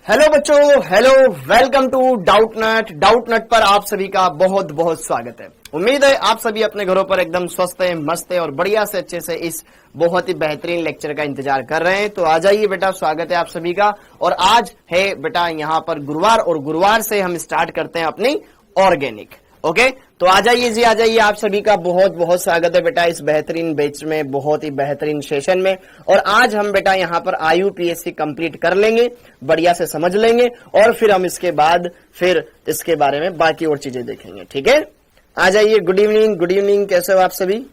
Hello बच्चों, hello, welcome to Doubtnut पर आप सभी का बहुत बहुत स्वागत है। उम्मीद है आप सभी अपने घरों पर एकदम स्वस्थ है, मस्त है और बढ़िया से अच्छे से इस बहुत ही बेहतरीन लेक्चर का इंतजार कर रहे हैं। तो आ जाइए बेटा, स्वागत है आप सभी का। और आज है बेटा यहाँ पर गुरुवार और गुरुवार से हम स्टार्ट करते हैं अपनी ऑर्गेनिक। ओके, तो आ जाइए जी, आ जाइए, आप सभी का बहुत बहुत स्वागत है बेटा इस बेहतरीन बैच में, बहुत ही बेहतरीन सेशन में। और आज हम बेटा यहाँ पर IUPAC कंप्लीट कर लेंगे, बढ़िया से समझ लेंगे और फिर हम इसके बाद फिर इसके बारे में बाकी और चीजें देखेंगे। ठीक है, आ जाइए। गुड इवनिंग, गुड इवनिंग, कैसे हो आप सभी?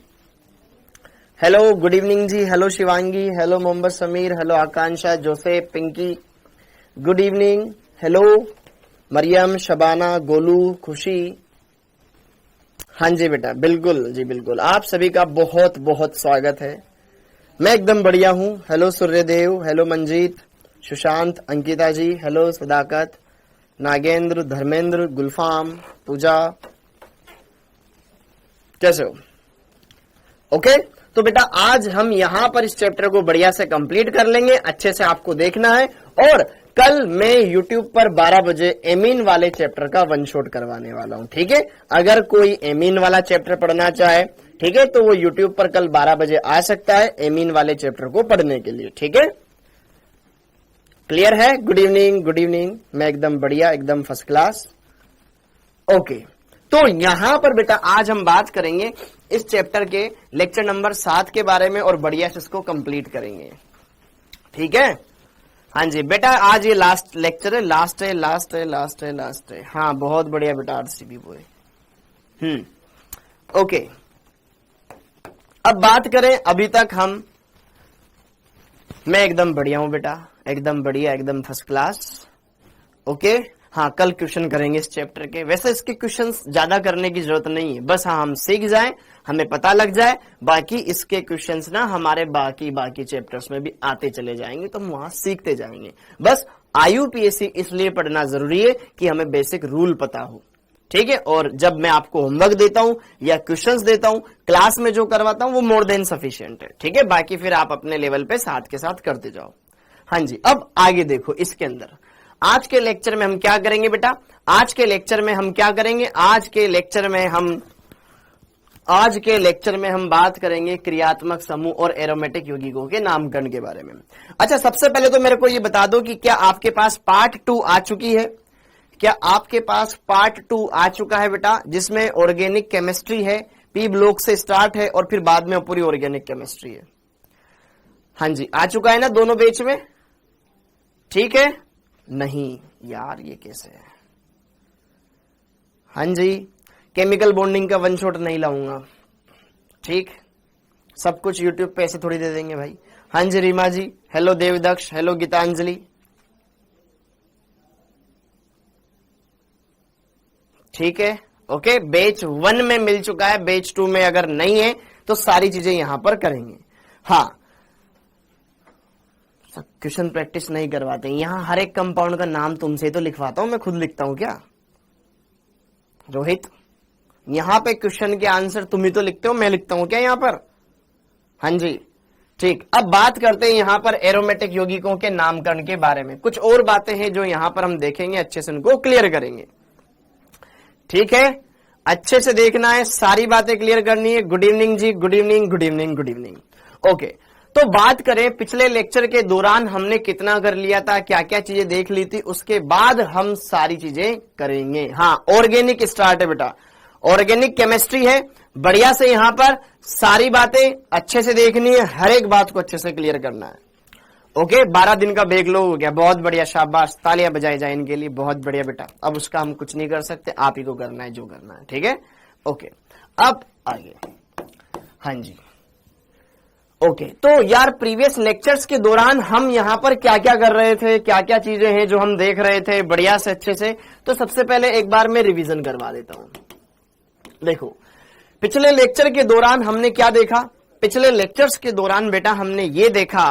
Hello, good evening ji. Hello Shivangi, hello Mohammad Sameer, hello Akanksha, Joseph, Pinky, good evening. Hello Mariam, Shabana, Golu, Khushi. हाँ जी बेटा, बिल्कुल जी, बिल्कुल, आप सभी का बहुत बहुत स्वागत है। मैं एकदम बढ़िया हूँ। हेलो सूर्यदेव, हेलो मंजीत, सुशांत, अंकिता जी, हेलो सदाकत, नागेंद्र, धर्मेंद्र, गुलफाम, पूजा, कैसे हो? ओके, तो बेटा आज हम यहाँ पर इस चैप्टर को बढ़िया से कंप्लीट कर लेंगे, अच्छे से आपको देखना है। और कल मैं YouTube पर 12 बजे एमीन वाले चैप्टर का वन शॉट करवाने वाला हूं। ठीक है, अगर कोई एमीन वाला चैप्टर पढ़ना चाहे, ठीक है, तो वो YouTube पर कल 12 बजे आ सकता है एमीन वाले चैप्टर को पढ़ने के लिए। ठीक है, क्लियर है? गुड इवनिंग, गुड इवनिंग, मैं एकदम बढ़िया, एकदम फर्स्ट क्लास। ओके, तो यहां पर बेटा आज हम बात करेंगे इस चैप्टर के लेक्चर नंबर 7 के बारे में और बढ़िया से इसको कंप्लीट करेंगे। ठीक है, हाँ जी बेटा, आज ये लास्ट लेक्चर है, लास्ट है। हाँ, बहुत बढ़िया बेटा, RCB बॉय। ओके, अब बात करें, अभी तक मैं एकदम बढ़िया हूं बेटा, एकदम बढ़िया, एकदम फर्स्ट क्लास। ओके, हाँ, कल क्वेश्चन करेंगे इस चैप्टर के। वैसे इसके क्वेश्चंस ज्यादा करने की जरूरत नहीं है, बस हाँ हम सीख जाएं, हमें पता लग जाए, बाकी इसके क्वेश्चंस ना हमारे बाकी चैप्टर्स में भी आते चले जाएंगे, तो हम वहां सीखते जाएंगे। बस IUPAC इसलिए पढ़ना जरूरी है कि हमें बेसिक रूल पता हो। ठीक है, और जब मैं आपको होमवर्क देता हूं या क्वेश्चंस देता हूं, क्लास में जो करवाता हूं वो मोर देन सफिशिएंट है। ठीक है, बाकी फिर आप अपने लेवल पे साथ के साथ करते जाओ। हाँ जी, अब आगे देखो, इसके अंदर आज के लेक्चर में हम क्या करेंगे बेटा? आज के लेक्चर में हम क्या करेंगे? आज के लेक्चर में हम बात करेंगे क्रियात्मक समूह और एरोमेटिक यौगिकों के नामकरण के बारे में। अच्छा, सबसे पहले तो मेरे को ये बता दो कि क्या आपके पास पार्ट 2 आ चुकी है? क्या आपके पास पार्ट 2 आ चुका है बेटा, जिसमें ऑर्गेनिक केमिस्ट्री है, P ब्लॉक से स्टार्ट है और फिर बाद में पूरी ऑर्गेनिक केमिस्ट्री है? हाँ जी, आ चुका है ना दोनों बैच में? ठीक है, नहीं यार, ये कैसे है? हाँ जी, केमिकल बॉन्डिंग का वन शॉट नहीं लाऊंगा। ठीक, सब कुछ YouTube पे ऐसे थोड़ी दे देंगे भाई। हाँ जी रीमा जी, हेलो देवदक्ष, हेलो गीतांजलि। ठीक है, ओके, बैच 1 में मिल चुका है, बैच 2 में अगर नहीं है तो सारी चीजें यहां पर करेंगे। हाँ, क्वेश्चन प्रैक्टिस नहीं करवाते यहाँ, हर एक कंपाउंड का नाम तुमसे तो लिखवाता हूं, मैं खुद लिखता हूं क्या रोहित? यहाँ पे क्वेश्चन के आंसर तुम ही तो लिखते हो, मैं लिखता हूं क्या यहाँ पर? हाँ जी, ठीक। अब बात करते हैं यहाँ पर एरोमेटिक यौगिकों के नामकरण के बारे में। कुछ और बातें हैं जो यहाँ पर हम देखेंगे, अच्छे से उनको क्लियर करेंगे। ठीक है, अच्छे से देखना है, सारी बातें क्लियर करनी है। Good evening ji, good evening, good evening, good evening. Okay, तो बात करें पिछले लेक्चर के दौरान हमने कितना कर लिया था, क्या क्या चीजें देख ली थी, उसके बाद हम सारी चीजें करेंगे। हाँ, ऑर्गेनिक स्टार्ट है बेटा, ऑर्गेनिक केमिस्ट्री है, बढ़िया से यहाँ पर सारी बातें अच्छे से देखनी है, हर एक बात को अच्छे से क्लियर करना है। ओके, 12 दिन का बैकलॉग हो गया, बहुत बढ़िया, शाबाश, तालियां बजाई जाए इनके लिए, बहुत बढ़िया बेटा। अब उसका हम कुछ नहीं कर सकते, आप ही को करना है जो करना है। ठीक है, ओके, अब आगे। हाँ जी, ओके, तो यार प्रीवियस लेक्चर्स के दौरान हम यहाँ पर क्या क्या कर रहे थे, क्या क्या चीजें हैं जो हम देख रहे थे बढ़िया से अच्छे से। तो सबसे पहले एक बार मैं रिवीजन करवा देता हूं। देखो, पिछले लेक्चर के दौरान हमने क्या देखा? पिछले लेक्चर्स के दौरान बेटा हमने ये देखा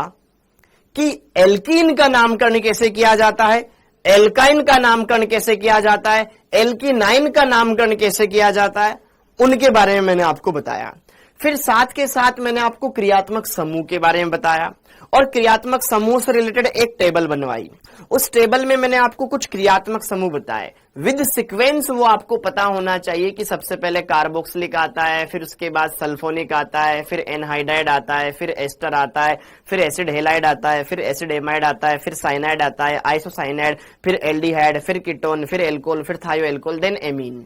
कि एल्कीन का नामकरण कैसे किया जाता है, एल्काइन का नामकरण कैसे किया जाता है, एल्कीनाइन का नामकरण कैसे किया जाता है, उनके बारे में मैंने आपको बताया। फिर साथ के साथ मैंने आपको क्रियात्मक समूह के बारे में बताया और क्रियात्मक समूह से रिलेटेड एक टेबल बनवाई। उस टेबल में मैंने आपको कुछ क्रियात्मक समूह बताए विद सीक्वेंस। वो आपको पता होना चाहिए कि सबसे पहले कार्बोक्सिलिक आता है, फिर उसके बाद सल्फोनिक आता है, फिर एनहाइड्राइड आता है, फिर एस्टर आता है, फिर एसिड हेलाइड आता है, फिर एसिड एमाइड आता है, फिर साइनाइड आता है, आइसोसाइनाइड, फिर एल्डिहाइड, फिर कीटोन, फिर एल्कोहल, फिर थायोएल्कोहल, देन एमीन।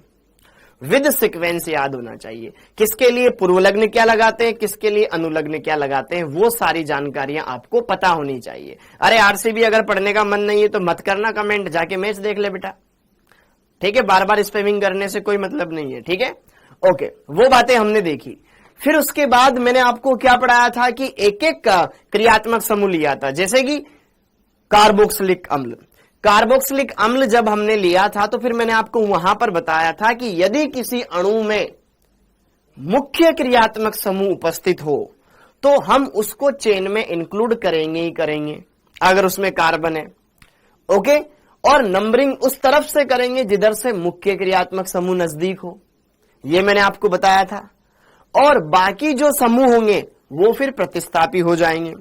विद सीक्वेंस याद होना चाहिए। किसके लिए पूर्वलग्न क्या लगाते हैं, किसके लिए अनुलग्न क्या लगाते हैं, वो सारी जानकारियां आपको पता होनी चाहिए। अरे आरसीबी अगर पढ़ने का मन नहीं है तो मत करना कमेंट, जाके मैच देख ले बेटा, ठीक है। बार बार स्पैमिंग करने से कोई मतलब नहीं है, ठीक है। ओके, वो बातें हमने देखी। फिर उसके बाद मैंने आपको क्या पढ़ाया था कि एक एक का क्रियात्मक समूह लिया था, जैसे कि कार्बोक्सिलिक अम्ल। कार्बोक्सिलिक अम्ल जब हमने लिया था तो फिर मैंने आपको वहां पर बताया था कि यदि किसी अणु में मुख्य क्रियात्मक समूह उपस्थित हो तो हम उसको चेन में इंक्लूड करेंगे ही करेंगे अगर उसमें कार्बन है, ओके। और नंबरिंग उस तरफ से करेंगे जिधर से मुख्य क्रियात्मक समूह नजदीक हो, ये मैंने आपको बताया था। और बाकी जो समूह होंगे वो फिर प्रतिस्थापी हो जाएंगे।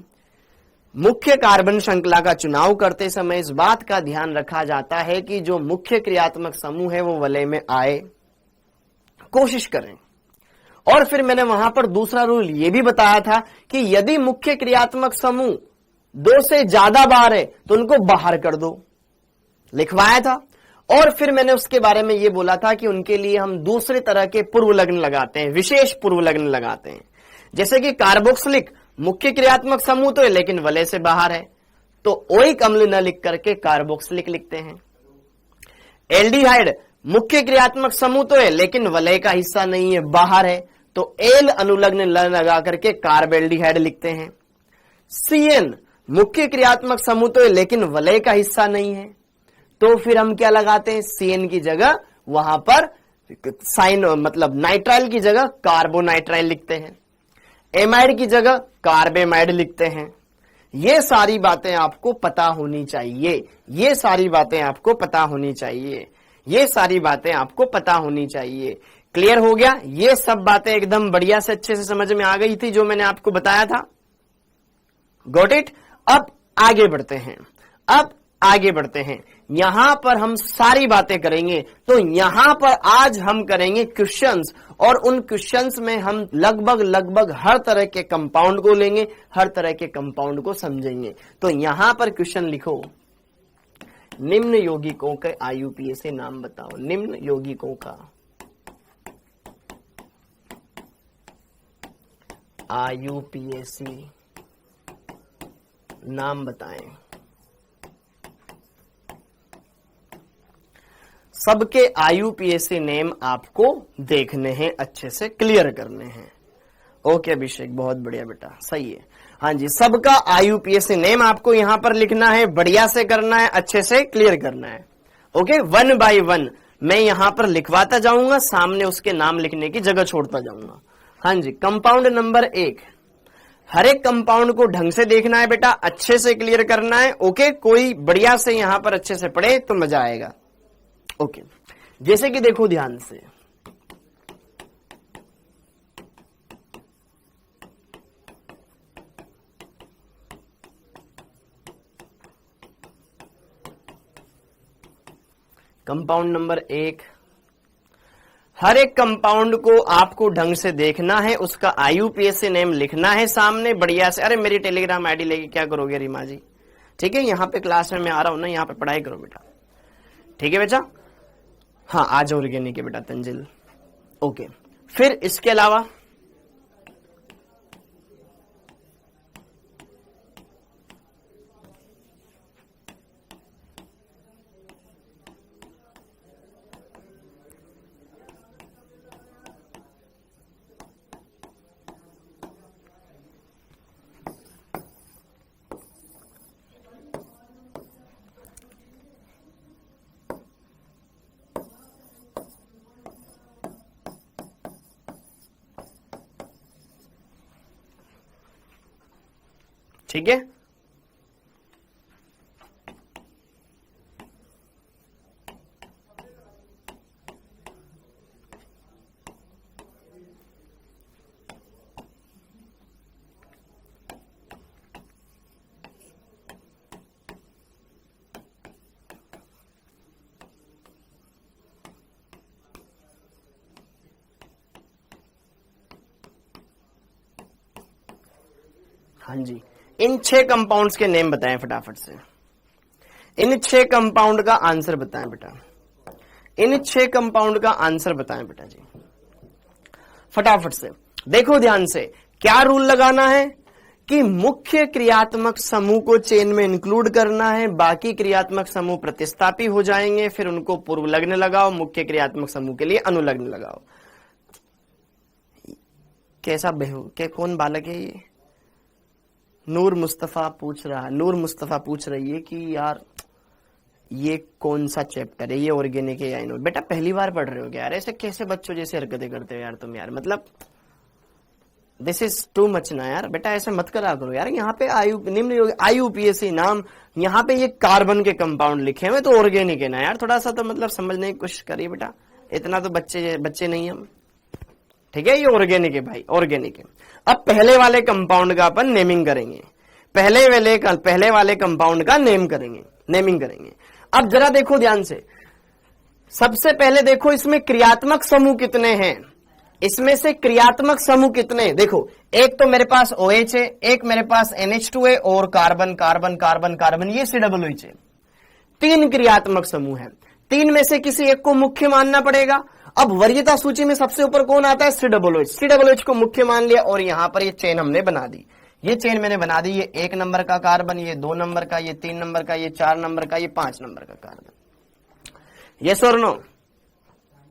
मुख्य कार्बन श्रृंखला का चुनाव करते समय इस बात का ध्यान रखा जाता है कि जो मुख्य क्रियात्मक समूह है वो वलय में आए, कोशिश करें। और फिर मैंने वहां पर दूसरा रूल ये भी बताया था कि यदि मुख्य क्रियात्मक समूह 2 से ज्यादा बार है तो उनको बाहर कर दो, लिखवाया था। और फिर मैंने उसके बारे में ये बोला था कि उनके लिए हम दूसरे तरह के पूर्वलग्न लगाते हैं, विशेष पूर्वलग्न लगाते हैं। जैसे कि कार्बोक्सिलिक मुख्य क्रियात्मक समूह तो है लेकिन वलय से बाहर है, तो ओइक अम्ल न लिख करके कार्बोक्सिलिक लिखते हैं। एल्डिहाइड मुख्य क्रियात्मक समूह तो है लेकिन वलय का हिस्सा नहीं है, बाहर है, तो एल अनुलग्न ल लगा करके कार्बेल्डिहाइड लिखते हैं। सीएन मुख्य क्रियात्मक समूह तो है लेकिन वलय का हिस्सा नहीं है, तो फिर हम क्या लगाते हैं, सीएन की जगह वहां पर साइन मतलब नाइट्राइल की जगह कार्बोनाइट्राइल लिखते हैं, एमाइड की जगह कार्बेमाइड लिखते हैं। ये सारी बातें आपको पता होनी चाहिए, ये सारी बातें आपको पता होनी चाहिए, ये सारी बातें आपको पता होनी चाहिए। क्लियर हो गया? ये सब बातें एकदम बढ़िया से अच्छे से समझ में आ गई थी जो मैंने आपको बताया था। Got it? अब आगे बढ़ते हैं, अब आगे बढ़ते हैं। यहां पर हम सारी बातें करेंगे, तो यहां पर आज हम करेंगे क्वेश्चंस, और उन क्वेश्चंस में हम लगभग हर तरह के कंपाउंड को लेंगे, हर तरह के कंपाउंड को समझेंगे। तो यहां पर क्वेश्चन लिखो, निम्न यौगिकों के आईयूपीएसी नाम बताओ। निम्न यौगिकों का आईयूपीएसी नाम बताएं। सबके आईयूपीएसी नेम आपको देखने हैं, अच्छे से क्लियर करने हैं। ओके अभिषेक, बहुत बढ़िया बेटा, सही है। हाँ जी, सबका आईयूपीएसी नेम आपको यहां पर लिखना है, बढ़िया से करना है, अच्छे से क्लियर करना है। ओके, 1 बाय 1 मैं यहां पर लिखवाता जाऊंगा, सामने उसके नाम लिखने की जगह छोड़ता जाऊंगा। हाँ जी, कंपाउंड नंबर 1, हर एक कंपाउंड को ढंग से देखना है बेटा, अच्छे से क्लियर करना है। ओके, कोई बढ़िया से यहां पर अच्छे से पढ़े तो मजा आएगा। ओके, जैसे कि देखो ध्यान से, कंपाउंड नंबर 1, हर एक कंपाउंड को आपको ढंग से देखना है, उसका आईयूपीएसी नेम लिखना है सामने बढ़िया से। अरे मेरी टेलीग्राम आईडी लेके क्या करोगे रीमा जी? ठीक है, यहाँ पे क्लास में मैं आ रहा हूं ना, यहाँ पे पढ़ाई करो बेटा, ठीक है बेटा। हाँ, आज ऑर्गेनिक है बेटा तंजिल। ओके, फिर इसके अलावा ठीक है, हाँ जी, इन 6 कंपाउंड्स के नेम बताएं फटाफट से। इन 6 कंपाउंड का आंसर बताएं बेटा। इन 6 कंपाउंड का आंसर बताएं बेटा जी, फटाफट से। देखो ध्यान से, क्या रूल लगाना है कि मुख्य क्रियात्मक समूह को चेन में इंक्लूड करना है, बाकी क्रियात्मक समूह प्रतिस्थापी हो जाएंगे, फिर उनको पूर्व लग्न लगाओ, मुख्य क्रियात्मक समूह के लिए अनुलग्न लगाओ। कैसा कौन बालक है ये? नूर मुस्तफा पूछ रही है कि यार ये कौन सा चैप्टर है, ये ऑर्गेनिक है या इनऑर्गेनिक? बेटा पहली बार पढ़ रहे हो क्या यार? ऐसे कैसे बच्चों जैसे हरकतें करते हो यार तुम यार, मतलब दिस इज टू मच ना यार। बेटा ऐसे मत करा करो यार। यहाँ पे निम्न IUPAC नाम, यहाँ पे ये कार्बन के कंपाउंड लिखे हुए तो ऑर्गेनिक है ना यार। थोड़ा सा तो मतलब समझने की कोशिश करिए बेटा, इतना तो बच्चे नहीं हम, ठीक है? ये ऑर्गेनिक है भाई, ऑर्गेनिक है। अब पहले वाले कंपाउंड का अपन नेमिंग करेंगे, पहले वाले कंपाउंड का नेमिंग करेंगे। अब जरा देखो ध्यान से, सबसे पहले देखो इसमें क्रियात्मक समूह कितने हैं, इसमें से क्रियात्मक समूह कितने? देखो एक तो मेरे पास OH है, एक मेरे पास NH2 है और कार्बन कार्बन कार्बन कार्बन, ये COOH है। 3 क्रियात्मक समूह है, 3 में से किसी एक को मुख्य मानना पड़ेगा। अब वरीयता सूची में सबसे ऊपर कौन आता है? COOH को मुख्य मान लिया और यहां पर ये चेन हमने बना दी। ये चेन मैंने बना दी, ये 1 नंबर का कार्बन, ये 2 नंबर का, ये 3 नंबर का, ये 4 नंबर का, ये 5 नंबर का कार्बन। यस और नो?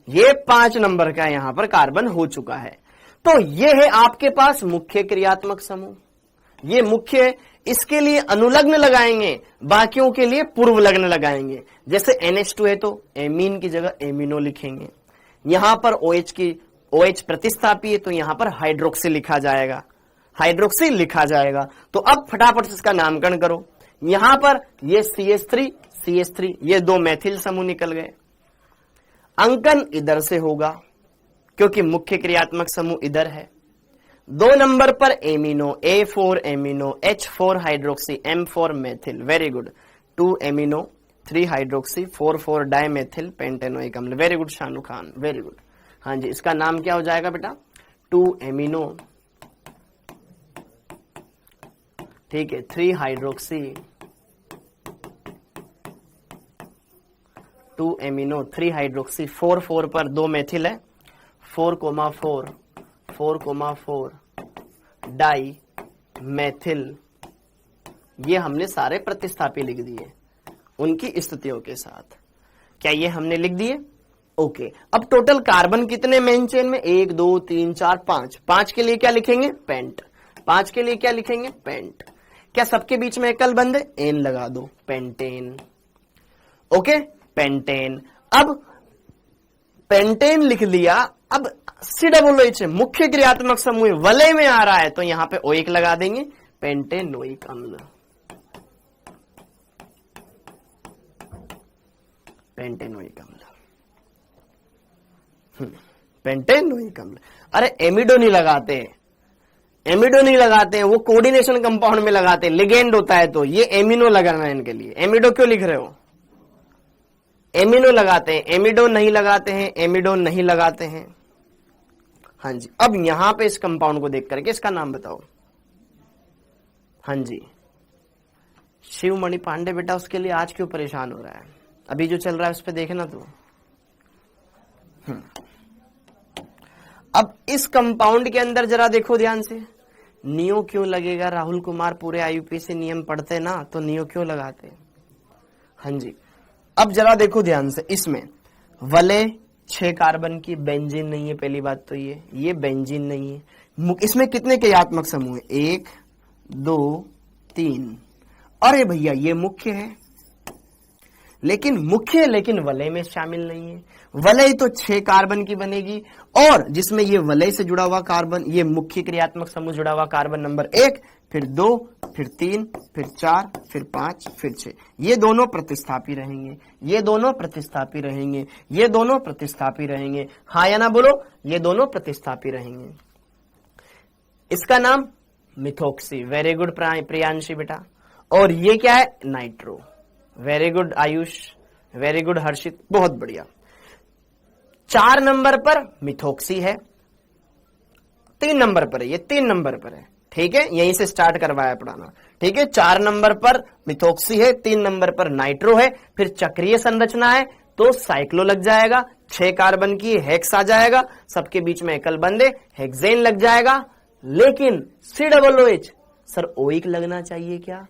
ये 5 नंबर का यहां पर कार्बन हो चुका है। तो ये है आपके पास मुख्य क्रियात्मक समूह, ये मुख्य है। इसके लिए अनुलग्न लगाएंगे, बाकियों के लिए पूर्व लग्न लगाएंगे। जैसे NH2 है तो एमीन की जगह एमिनो लिखेंगे। यहां पर OH प्रतिस्थापी है तो यहां पर हाइड्रोक्सी लिखा जाएगा। तो अब फटाफट से इसका नामकरण करो। यहां पर ये CH3 ये 2 मैथिल समूह निकल गए। अंकन इधर से होगा क्योंकि मुख्य क्रियात्मक समूह इधर है। 2 नंबर पर amino, A4 amino, H4 hydroxy, M4 methyl, very good. 2 amino, 3 hydroxy, 4 dimethyl pentanoic अम्ल, very good Shanu Khan, very good. हाँ जी, इसका नाम क्या हो जाएगा बेटा? 2 एमिनो, ठीक है, 3 हाइड्रोक्सी, 2 एमिनो, 3 हाइड्रोक्सी, 4 पर 2 मैथिल है, 4,4 डाई मैथिल। ये हमने सारे प्रतिस्थापी लिख दिए उनकी स्थितियों के साथ। क्या ये हमने लिख दिए? ओके। अब टोटल कार्बन कितने मेन चेन में? 1 2 3 4 5। 5 के लिए क्या लिखेंगे? पेंट। 5 के लिए क्या लिखेंगे? पेंट। क्या सबके बीच में एकल बंद है? एन लगा दो, पेंटेन। Okay, pentane. अब पेंटेन लिख लिया। अब COOH मुख्य क्रियात्मक समूह वलय में आ रहा है तो यहां पे OIC लगा देंगे, पेंटेनोइक अम्ल, पेंटेनोइक अम्ल, पेंटेनोइक अम्ल। अरे एमिडो नहीं लगाते हैं, वो कोऑर्डिनेशन कंपाउंड में लगाते हैं, लिगेंड होता है तो ये एमिनो लगाना है इनके लिए। एमिडो क्यों लिख रहे हो? एमिनो लगाते हैं, एमिडो नहीं लगाते हैं। हाँ जी, अब यहां पे इस कंपाउंड को देख करके इसका नाम बताओ। हाँ जी, शिवमणि पांडे बेटा, उसके लिए आज क्यों परेशान हो रहा है? अभी जो चल रहा है उस पर देखना तो। अब इस कंपाउंड के अंदर जरा देखो ध्यान से, नियो क्यों लगेगा? राहुल कुमार पूरे IUPAC नियम पढ़ते ना, तो नियो क्यों लगाते? हाँ जी, अब जरा देखो ध्यान से, इसमें वलय 6 कार्बन की, बेंजीन नहीं है, पहली बात तो ये बेंजीन नहीं है। इसमें कितने क्रियात्मक समूह है? 1 2 3। अरे भैया ये मुख्य है, लेकिन वलय में शामिल नहीं है। वलय तो 6 कार्बन की बनेगी और जिसमें ये वलय से जुड़ा हुआ कार्बन, ये मुख्य क्रियात्मक समूह जुड़ा हुआ कार्बन नंबर 1, फिर 2, फिर 3, फिर 4, फिर 5, फिर 6। ये दोनों प्रतिस्थापी रहेंगे। हाँ या ना बोलो? ये दोनों प्रतिस्थापी रहेंगे। इसका नाम मिथोक्सी, वेरी गुड प्रियांशी बेटा। और ये क्या है? Nitro, very good Ayush, very good Harshit, बहुत बढ़िया। 4 नंबर पर मिथोक्सी है, 3 नंबर पर है, ये 3 नंबर पर है। ठीक है, यहीं से स्टार्ट करवाया पढ़ाना। ठीक है, 4 नंबर पर मिथोक्सी है, 3 नंबर पर नाइट्रो है, फिर चक्रीय संरचना है तो साइक्लो लग जाएगा, 6 कार्बन की हेक्स आ जाएगा, सबके बीच में एकल बंद है, हेक्सेन लग जाएगा। लेकिन COOH सर ओइक लगना चाहिए क्या?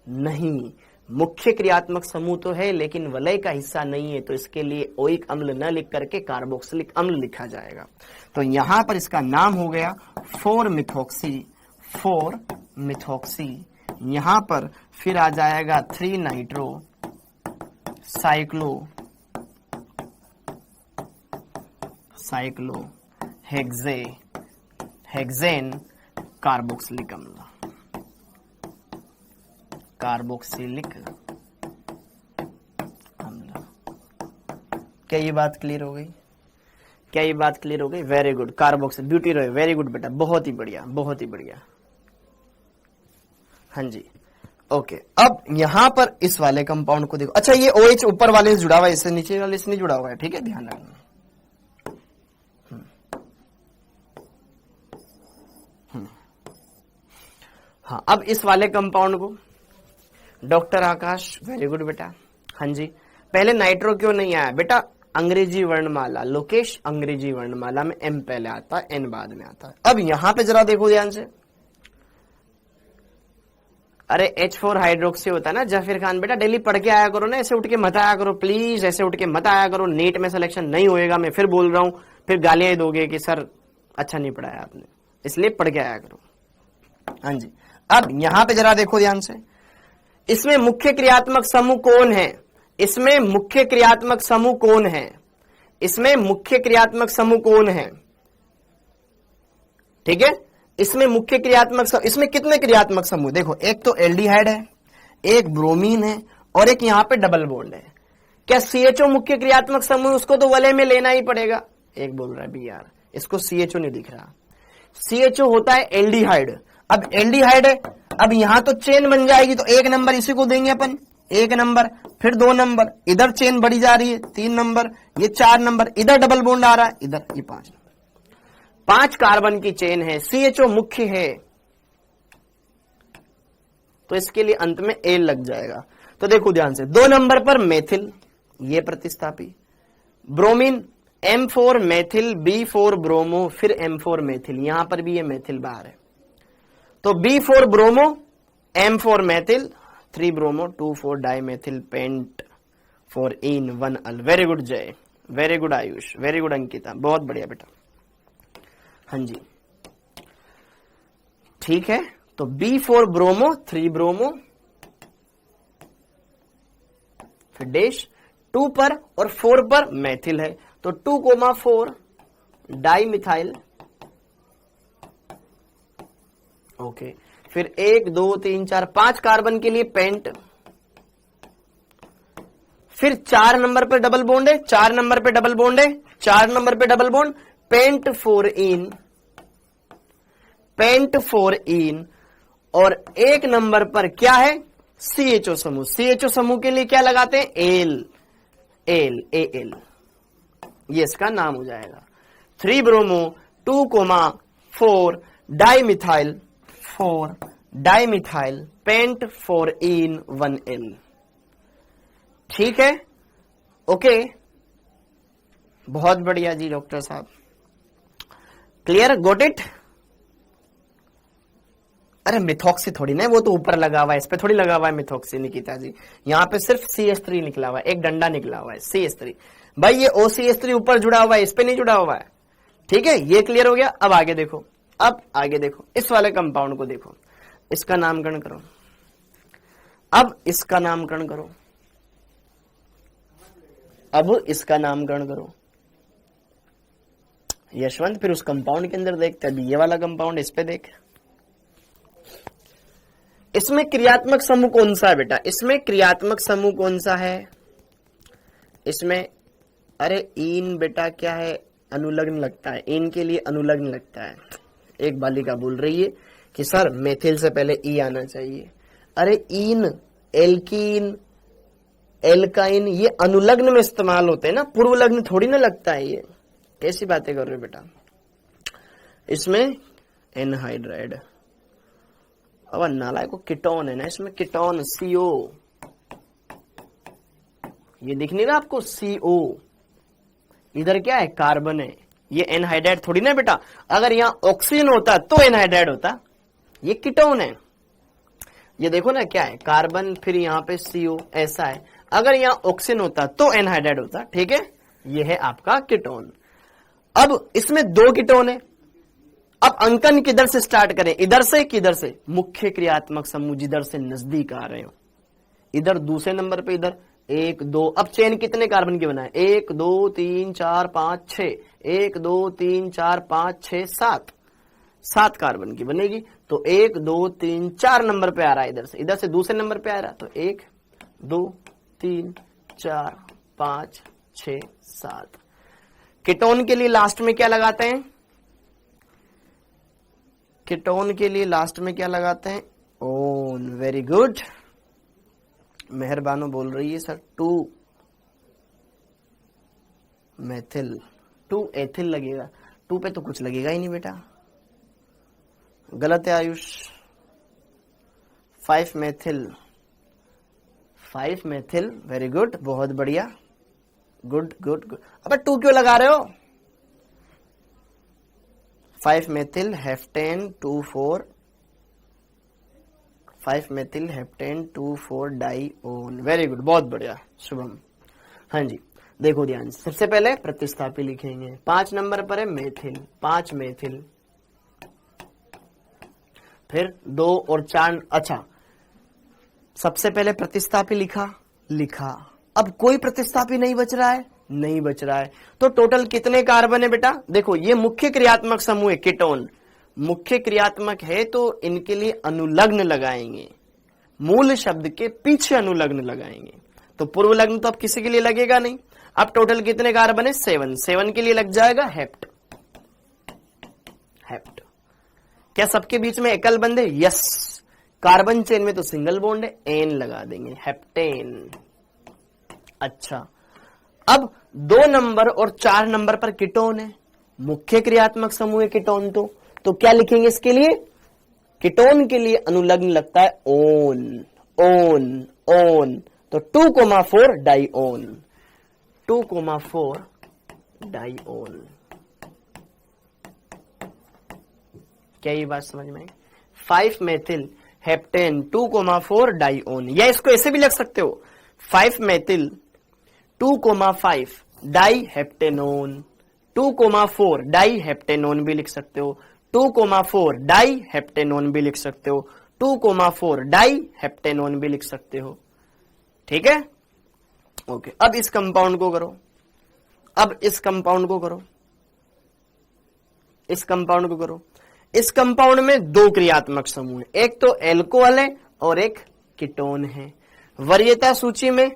नहीं, मुख्य क्रियात्मक समूह तो है लेकिन वलय का हिस्सा नहीं है, तो इसके लिए ओइक अम्ल न लिख करके कार्बोक्सिलिक अम्ल लिखा जाएगा। तो यहां पर इसका नाम हो गया 4 मिथोक्सी। यहां पर फिर आ जाएगा 3 नाइट्रो साइक्लो हेक्सेन कार्बोक्सिलिक अम्ल। क्या ये बात क्लियर हो गई? Very good. Carboxyl butyroyl, very good बेटा, बहुत ही बढ़िया। हाँ जी, ओके। अब यहां पर इस वाले कंपाउंड को देखो। अच्छा, ये OH ऊपर वाले से जुड़ा हुआ है, इससे नीचे वाले से नहीं जुड़ा हुआ है। ठीक है, ध्यान रखना। हाँ, अब इस वाले कंपाउंड को डॉक्टर आकाश, वेरी गुड बेटा। हाँ जी, पहले नाइट्रो क्यों नहीं आया बेटा? अंग्रेजी वर्णमाला, लोकेश अंग्रेजी वर्णमाला में M पहले आता है, N बाद में आता है। अब यहां पे जरा देखो ध्यान से, अरे H4 हाइड्रोक्सी होता है ना जफीर खान बेटा, डेली पढ़ के आया करो ना, ऐसे उठ के मत आया करो प्लीज, ऐसे उठ के मत आया करो, नीट में सिलेक्शन नहीं होएगा। मैं फिर बोल रहा हूं, फिर गालियां दोगे कि सर अच्छा नहीं पढ़ाया आपने, इसलिए पढ़ के आया करो। हाँ जी, अब यहां पे जरा देखो ध्यान से, इसमें मुख्य क्रियात्मक समूह कौन है? ठीक है, इसमें मुख्य क्रियात्मक समूह, इसमें कितने क्रियात्मक समूह? देखो, एक तो एल्डिहाइड है, एक ब्रोमीन है, और एक यहां पे डबल बॉन्ड है। क्या CHO मुख्य क्रियात्मक समूह? उसको तो वलय में लेना ही पड़ेगा। एक बोल रहा है भी यार इसको CHO नहीं दिख रहा। CHO होता है एल्डिहाइड। अब एल्डिहाइड है, अब यहां तो चेन बन जाएगी, तो 1 नंबर इसी को देंगे अपन, 1 नंबर, फिर 2 नंबर, इधर चेन बढ़ी जा रही है, 3 नंबर, ये 4 नंबर, इधर डबल बॉन्ड आ रहा है, इधर ये 5 कार्बन की चेन है, CHO मुख्य है, तो इसके लिए अंत में एल लग जाएगा। तो देखो ध्यान से, 2 नंबर पर मेथिल, ये प्रतिस्थापी, bromine M4 methyl, B4 bromo, फिर M4 मेथिल, यहां पर भी ये मेथिल बाहर है, तो B4 bromo, M4 methyl, 3 bromo, 2,4 dimethyl pent 4 en 1 al. Very good Jai, very good Ayush, very good Ankita, बहुत बढ़िया बेटा। हाँ जी, ठीक है, तो B4 ब्रोमो, 3 ब्रोमो, फिर डैश 2 पर और 4 पर मेथिल है, तो 2,4 डाइमिथाइल। ओके, फिर 1 2 3 4 5 कार्बन के लिए पेंट, फिर 4 नंबर पे डबल बॉन्ड है, 4 नंबर पे डबल बॉन्ड है, 4 नंबर पे डबल बॉन्ड, पेंट 4 इन, और 1 नंबर पर क्या है? CHO समूह। CHO समूह के लिए क्या लगाते हैं? एल, ये इसका नाम हो जाएगा। 3 bromo, 2,4 dimethyl paint 4 en 1 L. ठीक है, ओके, बहुत बढ़िया जी डॉक्टर साहब, क्लियर, गॉट इट। अरे मिथॉक्सी थोड़ी ना, वो तो ऊपर लगा हुआ है, इस पे थोड़ी लगा हुआ है मिथॉक्सी निकिता जी, यहां पे सिर्फ CH3 निकला हुआ है, एक डंडा निकला हुआ है CH3। भाई ये OCH3 ऊपर जुड़ा हुआ है, इस पे नहीं जुड़ा हुआ है। ठीक है, ये क्लियर हो गया। अब आगे देखो, इस वाले कंपाउंड को देखो, इसका नामकरण करो, अब इसका नामकरण करो, यशवंत। फिर उस कंपाउंड के अंदर देखते, अभी ये वाला कंपाउंड, इस पे देख, इसमें क्रियात्मक समूह कौन सा है बेटा? इसमें क्रियात्मक समूह कौन सा है? इसमें अरे इन बेटा क्या है? अनुलग्न लगता है, इन के लिए अनुलग्न लगता है। एक बालिका बोल रही है कि सर मेथिल से पहले ई आना चाहिए। अरे इन, एल्कीन, एल्काइन ये अनुलग्न में इस्तेमाल होते हैं ना, पूर्व लग्न थोड़ी ना लगता है। ये कैसी बातें कर रहे हो बेटा? इसमें एनहाइड्राइड, अब नालायक को कीटोन है ना, इसमें कीटोन CO, ये दिख नहीं रहा आपको CO, इधर क्या है कार्बन है, ये एनहाइड्राइड थोड़ी ना बेटा। अगर यहां ऑक्सीजन होता तो एनहाइड्राइड होता, ये कीटोन है। ये देखो ना क्या है कार्बन, फिर यहाँ पे CO, ऐसा है। अगर यहाँ ऑक्सीजन होता तो एनहाइड्राइड होता, ठीक है। ये है आपका कीटोन। अब इसमें 2 कीटोन है। अब अंकन किधर से स्टार्ट करें, इधर से किधर से, मुख्य क्रियात्मक समूह जिधर से नजदीक आ रहे हो, इधर दूसरे नंबर पे, इधर 1 2। अब चेन कितने कार्बन की बनाए, 1 2 3 4 5 6, 1 2 3 4 5 6 7, 7 कार्बन की बनेगी। तो 1 2 3 4 नंबर पे आ रहा है, इधर से दूसरे नंबर पे आ रहा है। तो 1 2 3 4 5 6 7। कीटोन के लिए लास्ट में क्या लगाते हैं, कीटोन के लिए लास्ट में क्या लगाते हैं, ओन। वेरी गुड, मेहरबानो बोल रही है सर 2 मेथिल, 2 एथिल लगेगा, 2 पे तो कुछ लगेगा ही नहीं बेटा, गलत है Ayush. 5 methyl, 5 methyl, very good, बहुत बढ़िया, गुड गुड गुड। अबे 2 क्यों लगा रहे हो, 5 methyl heptane 2,4, 5 methyl heptane 2,4 dione. Very good, बहुत बढ़िया शुभम। हाँ जी, देखो ध्यान से, सबसे पहले प्रतिस्थापी लिखेंगे। 5 नंबर पर है मेथिल, 5 मेथिल, फिर 2 और 4। अच्छा, सबसे पहले प्रतिस्थापी लिखा। अब कोई प्रतिस्थापी नहीं बच रहा है, नहीं बच रहा है। तो टोटल कितने कार्बन है बेटा, देखो ये मुख्य क्रियात्मक समूह है कीटोन, मुख्य क्रियात्मक है तो इनके लिए अनुलग्न लगाएंगे, मूल शब्द के पीछे अनुलग्न लगाएंगे। तो पूर्व लग्न तो अब किसी के लिए लगेगा नहीं। अब टोटल कितने कार्बन है, 7, 7 के लिए लग जाएगा हेप्ट। क्या सबके बीच में एकल बंद है, यस। कार्बन चेन में तो सिंगल बॉन्ड है, एन लगा देंगे, हेप्टेन। अच्छा, अब 2 नंबर और 4 नंबर पर कीटोन है, मुख्य क्रियात्मक समूह है कीटोन। तो क्या लिखेंगे इसके लिए, कीटोन के लिए अनुलग्न लगता है ओन, ओन, ओन। तो 2,4 डाइओन, 2,4 डाइओन। क्या ये बात समझ में आई? 5 मेथिल हेप्टेन 2,4 डाइओन, या इसको ऐसे भी लिख सकते हो, 5 मेथिल 2,5 डाई हेप्टेनोन, 2,4 डाई हेप्टेनोन भी लिख सकते हो, 2,4 डाई हेप्टेनोन भी लिख सकते हो, 2,4 डाई हेप्टेनोन भी लिख सकते हो। ठीक है, ओके। अब इस कंपाउंड को करो, अब इस कंपाउंड को करो, इस कंपाउंड को करो। इस कंपाउंड में 2 क्रियात्मक समूह है, एक तो एल्कोहल है और एक कीटोन है। वरीयता सूची में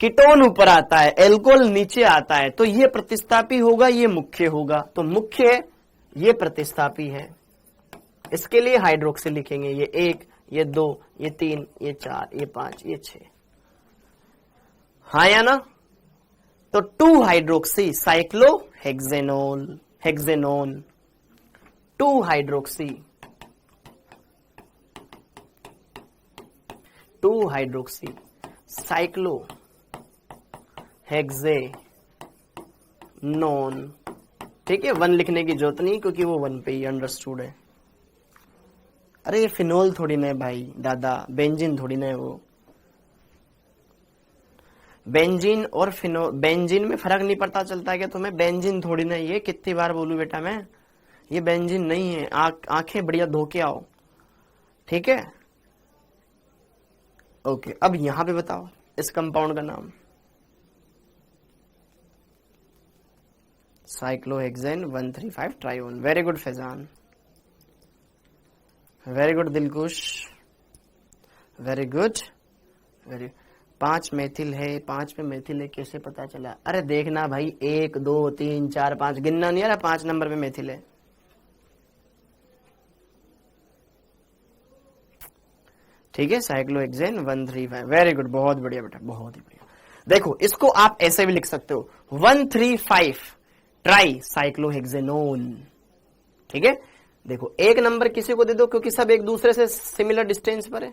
कीटोन ऊपर आता है, एल्कोहल नीचे आता है, तो ये प्रतिस्थापी होगा, ये मुख्य होगा। तो मुख्य है, ये प्रतिस्थापी है। इसके लिए हाइड्रोक्सिल लिखेंगे, ये 1, ये 2, ये 3, ये 4, ये 5, ये 6। हाँ या ना? तो 2 hydroxy cyclohexanol, हेक्सेनोन, 2 hydroxy, 2 hydroxy cyclo हेक्सेनोन। ठीक है, 1 लिखने की जरूरत नहीं क्योंकि वो 1 पे ही अंडरस्टूड है। अरे ये फिनोल थोड़ी ना है भाई दादा, बेंजीन थोड़ी ना है वो। बेंजीन और बेंजीन में फर्क नहीं पड़ता चलता है क्या तुम्हें? बेंजीन थोड़ी ना, ये कितनी बार बोलूं बेटा मैं, ये बेंजीन नहीं है। आंखें बढ़िया धो के आओ, ठीक है। ओके, अब यहां पे बताओ इस कंपाउंड का नाम, cyclohexane 135 trione. Very good Faizan, very good Dilkhush, very good, very. 5 methyl है, 5 पे मेथिल है, कैसे पता चला? अरे देखना भाई, 1 2 3 4 5 गिनना नहीं आ रहा, 5 नंबर पे मेथिल है। ठीक है, साइक्लोहेक्सेन 135। वेरी गुड, बहुत बढ़िया बेटा, बहुत ही बढ़िया। देखो इसको आप ऐसे भी लिख सकते हो, 135 ट्राई साइक्लोहेक्सेनोन। ठीक है, देखो एक नंबर किसी को दे दो क्योंकि सब एक दूसरे से सिमिलर डिस्टेंस पर है,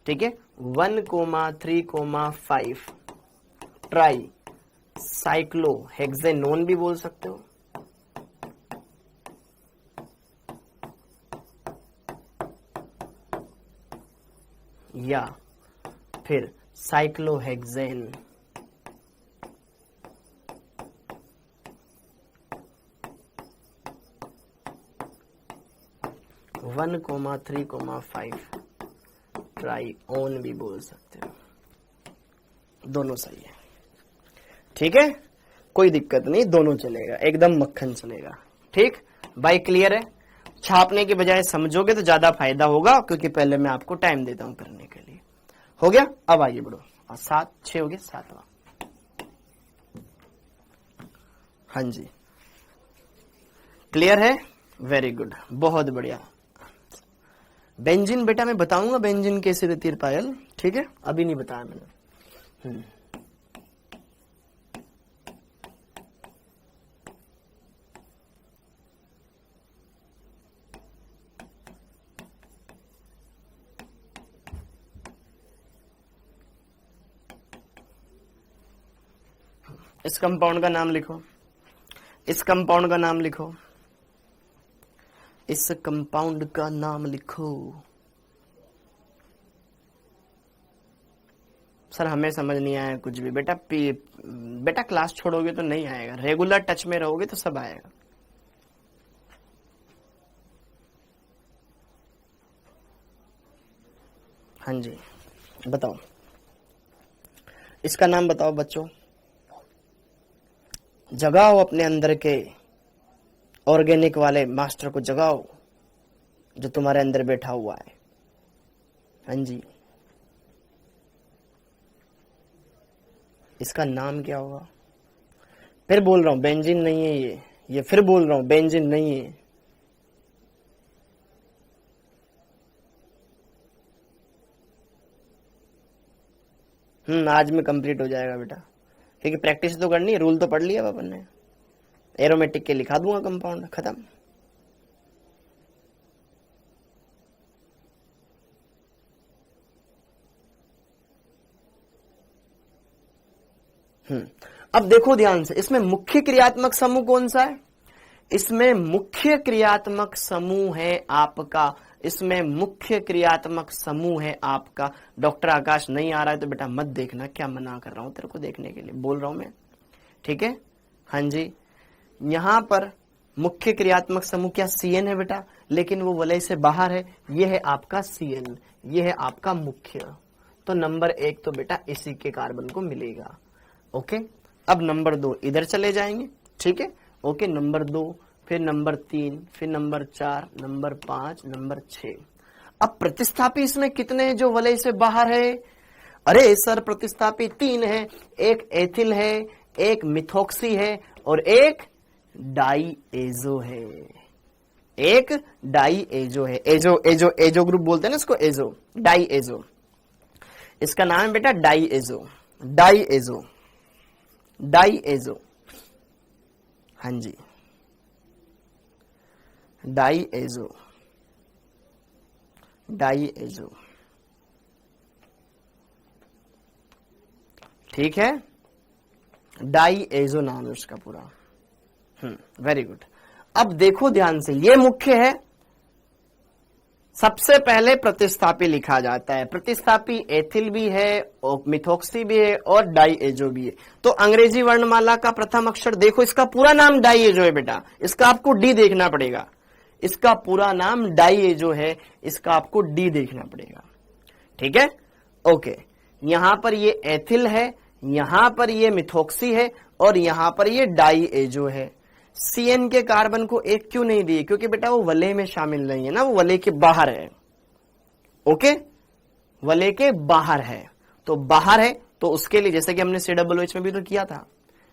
ठीक है। 1,3,5 ट्राई साइक्लोहेक्सेनोन भी बोल सकते हो, या फिर साइक्लोहेक्सेन। वन कोमा 3,5 ट्राईओन भी बोल सकते हो, दोनों सही है, ठीक है, कोई दिक्कत नहीं, दोनों चलेगा, एकदम मक्खन चलेगा, ठीक भाई। क्लियर है? छापने के बजाय समझोगे तो ज्यादा फायदा होगा, क्योंकि पहले मैं आपको टाइम देता हूं करने के लिए। हो गया? अब आगे बढ़ो। और 7, 6 हो गया, 7वां। हाँ जी, क्लियर है? वेरी गुड, बहुत बढ़िया। बेंजीन बेटा मैं बताऊंगा बेंजीन कैसे रहती है पायल, ठीक है, अभी नहीं बताया मैंने। इस कंपाउंड का नाम लिखो, इस कंपाउंड का नाम लिखो, इस कंपाउंड का नाम लिखो। सर हमें समझ नहीं आया कुछ भी। बेटा बेटा क्लास छोड़ोगे तो नहीं आएगा, रेगुलर टच में रहोगे तो सब आएगा। हाँ जी बताओ, इसका नाम बताओ बच्चों। जगाओ अपने अंदर के ऑर्गेनिक वाले मास्टर को, जगाओ जो तुम्हारे अंदर बैठा हुआ है। हाँ जी, इसका नाम क्या होगा? फिर बोल रहा हूं बेंजीन नहीं है ये फिर बोल रहा हूं बेंजीन नहीं है। आज में कंप्लीट हो जाएगा बेटा, क्योंकि प्रैक्टिस तो करनी है, रूल तो पढ़ लिया अपन ने। एरोमेटिक के लिखा दूंगा कंपाउंड, खत्म। अब देखो ध्यान से, इसमें मुख्य क्रियात्मक समूह कौन सा है? इसमें मुख्य क्रियात्मक समूह है आपका, इसमें मुख्य क्रियात्मक समूह है आपका। डॉक्टर आकाश नहीं आ रहा है तो बेटा मत देखना, क्या मना कर रहा हूं तेरे को देखने के लिए, बोल रहा हूं मैं, ठीक है। हाँ जी, यहां पर मुख्य क्रियात्मक समूह क्या CN है बेटा, लेकिन वो वलय से बाहर है, ये है आपका CN, ये है आपका मुख्य। तो नंबर 1 तो बेटा इसी के कार्बन को मिलेगा। ओके, अब नंबर 2 इधर चले जाएंगे, ठीक है। ओके, नंबर 2, फिर नंबर 3, फिर नंबर 4, नंबर 5, नंबर 6। अब प्रतिस्थापी इसमें कितने हैं जो वलय से बाहर है? अरे सर प्रतिस्थापी 3 है, एक एथिल है, एक मिथॉक्सी है और एक डाईएजो है, एक डाईएजो है। एजो ग्रुप बोलते हैं ना इसको, एजो, डाईएजो, इसका नाम है बेटा डाईएजो, डाईएजो, डाईएजो। हाँ जी, डाईएजो, डाईएजो, ठीक है, डाईएजो नाम है उसका पूरा। Very good. अब देखो ध्यान से, ये मुख्य है, सबसे पहले प्रतिस्थापी लिखा जाता है। प्रतिस्थापी एथिल भी है और मिथॉक्सी भी है और डाईएजो भी है। तो अंग्रेजी वर्णमाला का प्रथम अक्षर देखो, इसका पूरा नाम डाईएजो है बेटा, इसका आपको डी देखना पड़ेगा, इसका पूरा नाम डाईएजो है, इसका आपको डी देखना पड़ेगा, ठीक है। ओके, यहां पर ये एथिल है, यहां पर ये मिथॉक्सी है और यहां पर ये डाईएजो है। CN के कार्बन को 1 क्यों नहीं दिए? क्योंकि बेटा वो वलय में शामिल नहीं है ना, वो वलय के बाहर है। ओके, वलय के बाहर है, तो बाहर है तो उसके लिए, जैसे कि हमने COOH में भी तो किया था,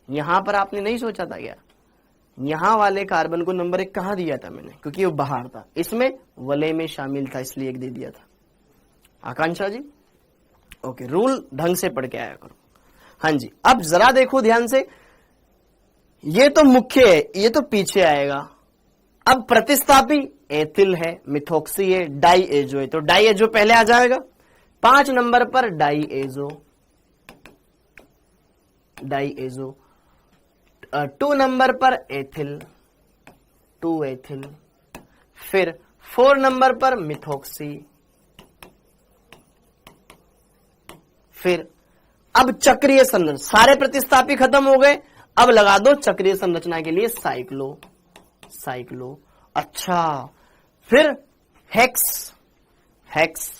यहां पर आपने नहीं सोचा था क्या? यहां वाले कार्बन को नंबर 1 कहां दिया था मैंने? क्योंकि वो बाहर था, इसमें वलय में शामिल था, इसलिए 1 दे दिया था। आकांक्षा जी, ओके, रूल ढंग से पढ़ के आया करो। हाँ जी, अब जरा देखो ध्यान से, ये तो मुख्य है, ये तो पीछे आएगा। अब प्रतिस्थापी एथिल है, मिथॉक्सी है, डाईएजो है, तो डाईएजो पहले आ जाएगा। 5 नंबर पर डाईएजो, डाईएजो। 2 नंबर पर एथिल, 2 एथिल। फिर 4 नंबर पर मिथॉक्सी। फिर अब चक्रीय संरचना, सारे प्रतिस्थापी खत्म हो गए, अब लगा दो चक्रीय संरचना के लिए साइक्लो, साइक्लो। अच्छा, फिर हेक्स, हेक्स।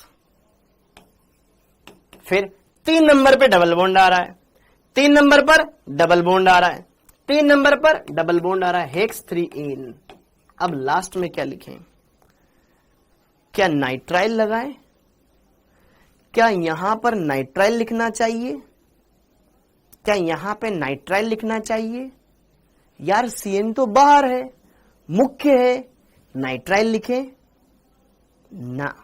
फिर 3 नंबर पे डबल बॉन्ड आ रहा है, 3 नंबर पर डबल बॉन्ड आ रहा है, 3 नंबर पर डबल बॉन्ड आ रहा है, हेक्स 3 अब लास्ट में क्या लिखें? क्या नाइट्राइल लगाएं? क्या यहां पर नाइट्राइल लिखना चाहिए? क्या यहां पे नाइट्राइल लिखना चाहिए? यार सीएन तो बाहर है, मुख्य है, नाइट्राइल लिखें ना।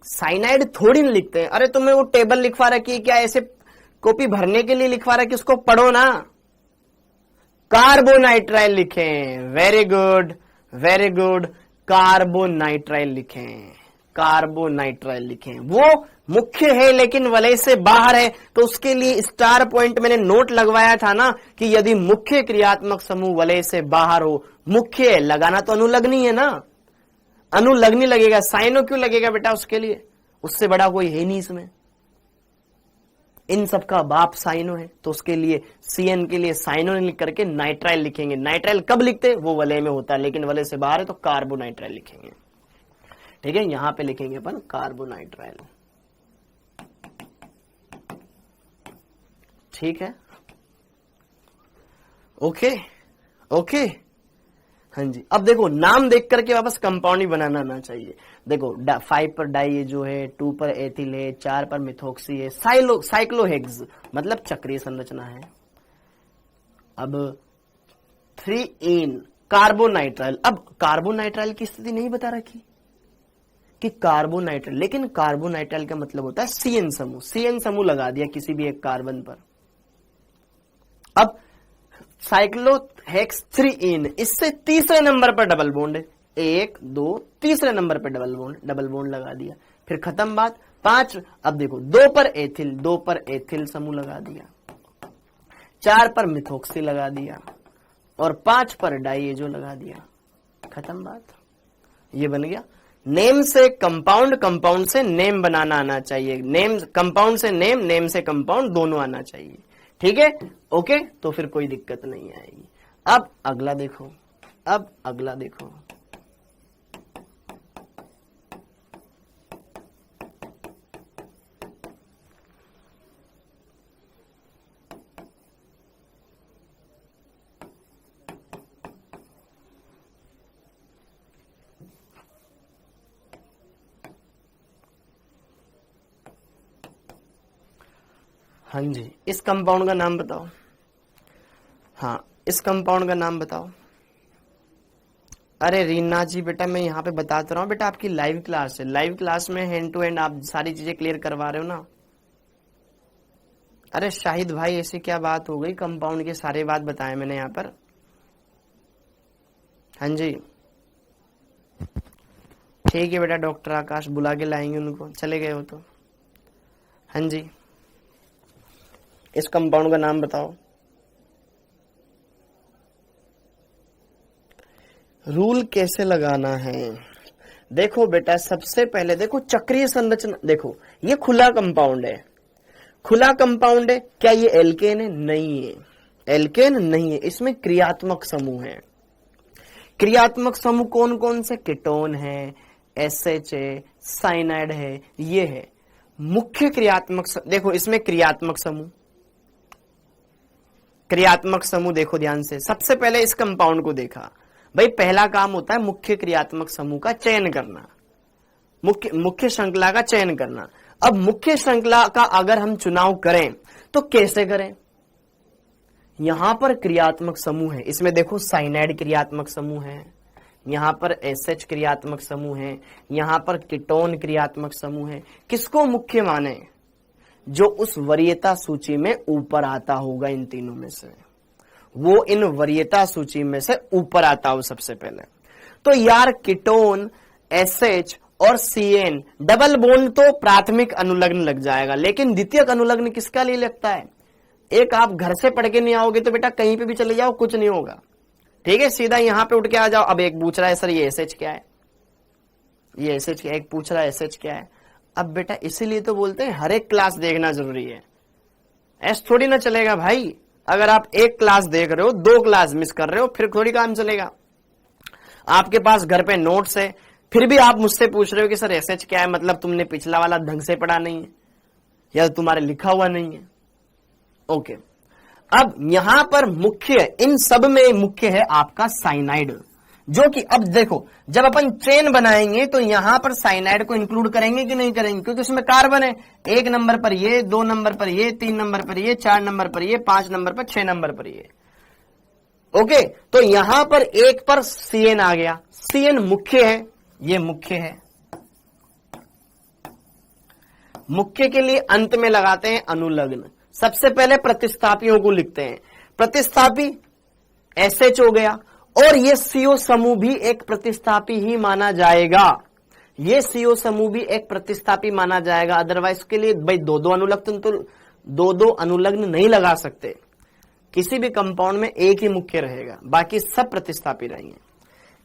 साइनाइड थोड़ी ना लिखते हैं। अरे तुम्हें वो टेबल लिखवा रखी है क्या, ऐसे कॉपी भरने के लिए लिखवा रखी, उसको पढ़ो ना। कार्बोनाइट्राइल लिखें, very good, very good, carbonitrile लिखें, कार्बोनाइट्राइल लिखें। वो मुख्य है लेकिन वलय से बाहर है, तो उसके लिए स्टार पॉइंट मैंने नोट लगवाया था ना कि यदि मुख्य क्रियात्मक समूह वलय से बाहर हो, मुख्य है, लगाना तो अनुलग्नी है ना, अनुलग्नी लगेगा, साइनो क्यों लगेगा बेटा उसके लिए, उससे बड़ा कोई है नहीं इसमें, इन सब का बाप साइनो है, तो उसके लिए सीएन के लिए साइनो लिख करके नाइट्राइल लिखेंगे। नाइट्राइल कब लिखते? वो वलय में होता है, लेकिन वलय से बाहर है तो कार्बोनाइट्राइल लिखेंगे। ठीक है, यहां पे लिखेंगे अपन कार्बोनाइट्राइल। ठीक है, ओके ओके, हाँ जी। अब देखो नाम देख करके वापस कंपाउंड ही बनाना आना चाहिए। देखो 5 पर डाई जो है, 2 पर एथिल है, 4 पर मिथॉक्सी है, साइक्लोहेक्स मतलब चक्रीय संरचना है। अब 3 कार्बोनाइट्राइल। अब कार्बोनाइट्राइल की स्थिति नहीं बता रखी कि कार्बोनाइट्राइल, लेकिन कार्बोनाइट्राइल का मतलब होता है सीएन समूह, सीएन समूह लगा दिया किसी भी एक कार्बन पर। अब साइक्लोहेक्स 3 इससे तीसरे नंबर पर डबल बॉन्ड है, 1 2 तीसरे नंबर पर डबल बॉन्ड लगा दिया, फिर खत्म बात। 5, अब देखो 2 पर एथिल, 2 पर एथिल समूह लगा दिया, 4 पर मिथॉक्सी लगा दिया और 5 पर डाईएजो लगा दिया, खत्म बात। ये बन गया। नेम से कंपाउंड, कंपाउंड से नेम बनाना आना चाहिए, नेम कंपाउंड से नेम, नेम से कंपाउंड दोनों आना चाहिए। ठीक है, ओके, तो फिर कोई दिक्कत नहीं आएगी। अब अगला देखो, अब अगला देखो, हाँ जी, इस कंपाउंड का नाम बताओ। हाँ, इस कंपाउंड का नाम बताओ। अरे रीना जी बेटा, मैं यहाँ पे बताता रहा हूँ बेटा, आपकी लाइव क्लास है, लाइव क्लास में हैंड टू हैंड आप सारी चीजें क्लियर करवा रहे हो ना। अरे शाहिद भाई, ऐसी क्या बात हो गई, कंपाउंड के सारे बात बताए मैंने यहाँ पर। हाँ जी, ठीक है बेटा, डॉक्टर आकाश बुला के लाएंगे उनको, चले गए हो तो। हाँ जी, इस कंपाउंड का नाम बताओ। रूल कैसे लगाना है? देखो बेटा, सबसे पहले देखो चक्रीय संरचना, देखो ये खुला कंपाउंड है, खुला कंपाउंड है, क्या ये एल्केन है? नहीं है, एल्केन नहीं है, इसमें क्रियात्मक समूह है। क्रियात्मक समूह कौन कौन से? कीटोन है, एसएच है, साइनाइड है, ये है मुख्य क्रियात्मक देखो इसमें क्रियात्मक समूह, क्रियात्मक समूह देखो ध्यान से। सबसे पहले इस कंपाउंड को देखा, भाई पहला काम होता है मुख्य क्रियात्मक समूह का चयन करना, मुख्य श्रृंखला का चयन करना। अब मुख्य श्रृंखला का अगर हम चुनाव करें तो कैसे करें? यहां पर क्रियात्मक समूह है, इसमें देखो साइनाइड क्रियात्मक समूह है, यहां पर एसएच क्रियात्मक समूह है, यहां पर कीटोन क्रियात्मक समूह है। किसको मुख्य माने? जो उस वरीयता सूची में ऊपर आता होगा इन तीनों में से, वो इन वरीयता सूची में से ऊपर आता हो सबसे पहले। तो यार कीटोन, एसएच और सीएन डबल बॉन्ड तो प्राथमिक अनुलग्न लग जाएगा, लेकिन द्वितीयक अनुलग्न किसका लिए लगता है? एक आप घर से पढ़ के नहीं आओगे तो बेटा कहीं पे भी चले जाओ कुछ नहीं होगा, ठीक है, सीधा यहां पे उठ के आ जाओ। अब एक पूछ रहा है सर ये एसएच क्या है, ये एसएच क्या है, एक पूछ रहा है एसएच क्या है। अब बेटा इसीलिए तो बोलते हैं हर एक क्लास देखना जरूरी है, ऐसा थोड़ी ना चलेगा भाई। अगर आप एक क्लास देख रहे हो, 2 क्लास मिस कर रहे हो, फिर थोड़ी काम चलेगा। आपके पास घर पे नोट्स है, फिर भी आप मुझसे पूछ रहे हो कि सर एसएच क्या है, मतलब तुमने पिछला वाला ढंग से पढ़ा नहीं है या तुम्हारे लिखा हुआ नहीं है। ओके, अब यहां पर मुख्य, इन सब में मुख्य है आपका साइनाइड, जो कि अब देखो जब अपन चेन बनाएंगे तो यहां पर साइनाइड को इंक्लूड करेंगे कि नहीं करेंगे, क्योंकि उसमें कार्बन है, 1 नंबर पर ये, 2 नंबर पर ये, 3 नंबर पर ये, 4 नंबर पर ये, 5 नंबर पर, 6 नंबर पर ये। ओके, तो यहां पर 1 पर सीएन आ गया, सीएन मुख्य है, ये मुख्य है। मुख्य के लिए अंत में लगाते हैं अनुलग्न। सबसे पहले प्रतिस्थापियों को लिखते हैं, प्रतिस्थापी एसएच हो गया, और ये सीओ समूह भी एक प्रतिस्थापी ही माना जाएगा, ये सीओ समूह भी एक प्रतिस्थापी माना जाएगा। अदरवाइज के लिए भाई 2-2 अनुलग्न तो 2-2 अनुलग्न नहीं लगा सकते, किसी भी कंपाउंड में एक ही मुख्य रहेगा, बाकी सब प्रतिस्थापी रहेंगे।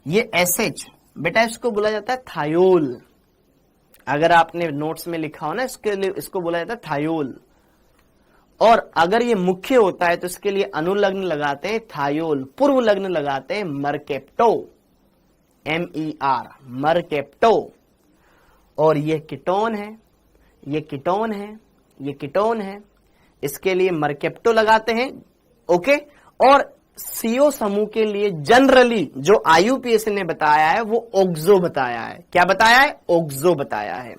ये एसएच बेटा इसको बोला जाता है थायोल, अगर आपने नोट्स में लिखा हो ना इसके लिए, इसको बोला जाता है थायोल। और अगर ये मुख्य होता है तो इसके लिए अनुलग्न लगाते हैं थायोल, पूर्व लग्न लगाते हैं मरकेप्टो, MER, मरकेप्टो। और ये कीटोन है, ये कीटोन है, ये कीटोन है, इसके लिए मरकेप्टो लगाते हैं। ओके, और सीओ समूह के लिए जनरली जो आईयूपीएसी ने बताया है वो ऑक्सो बताया है। क्या बताया है? ऑक्सो बताया है।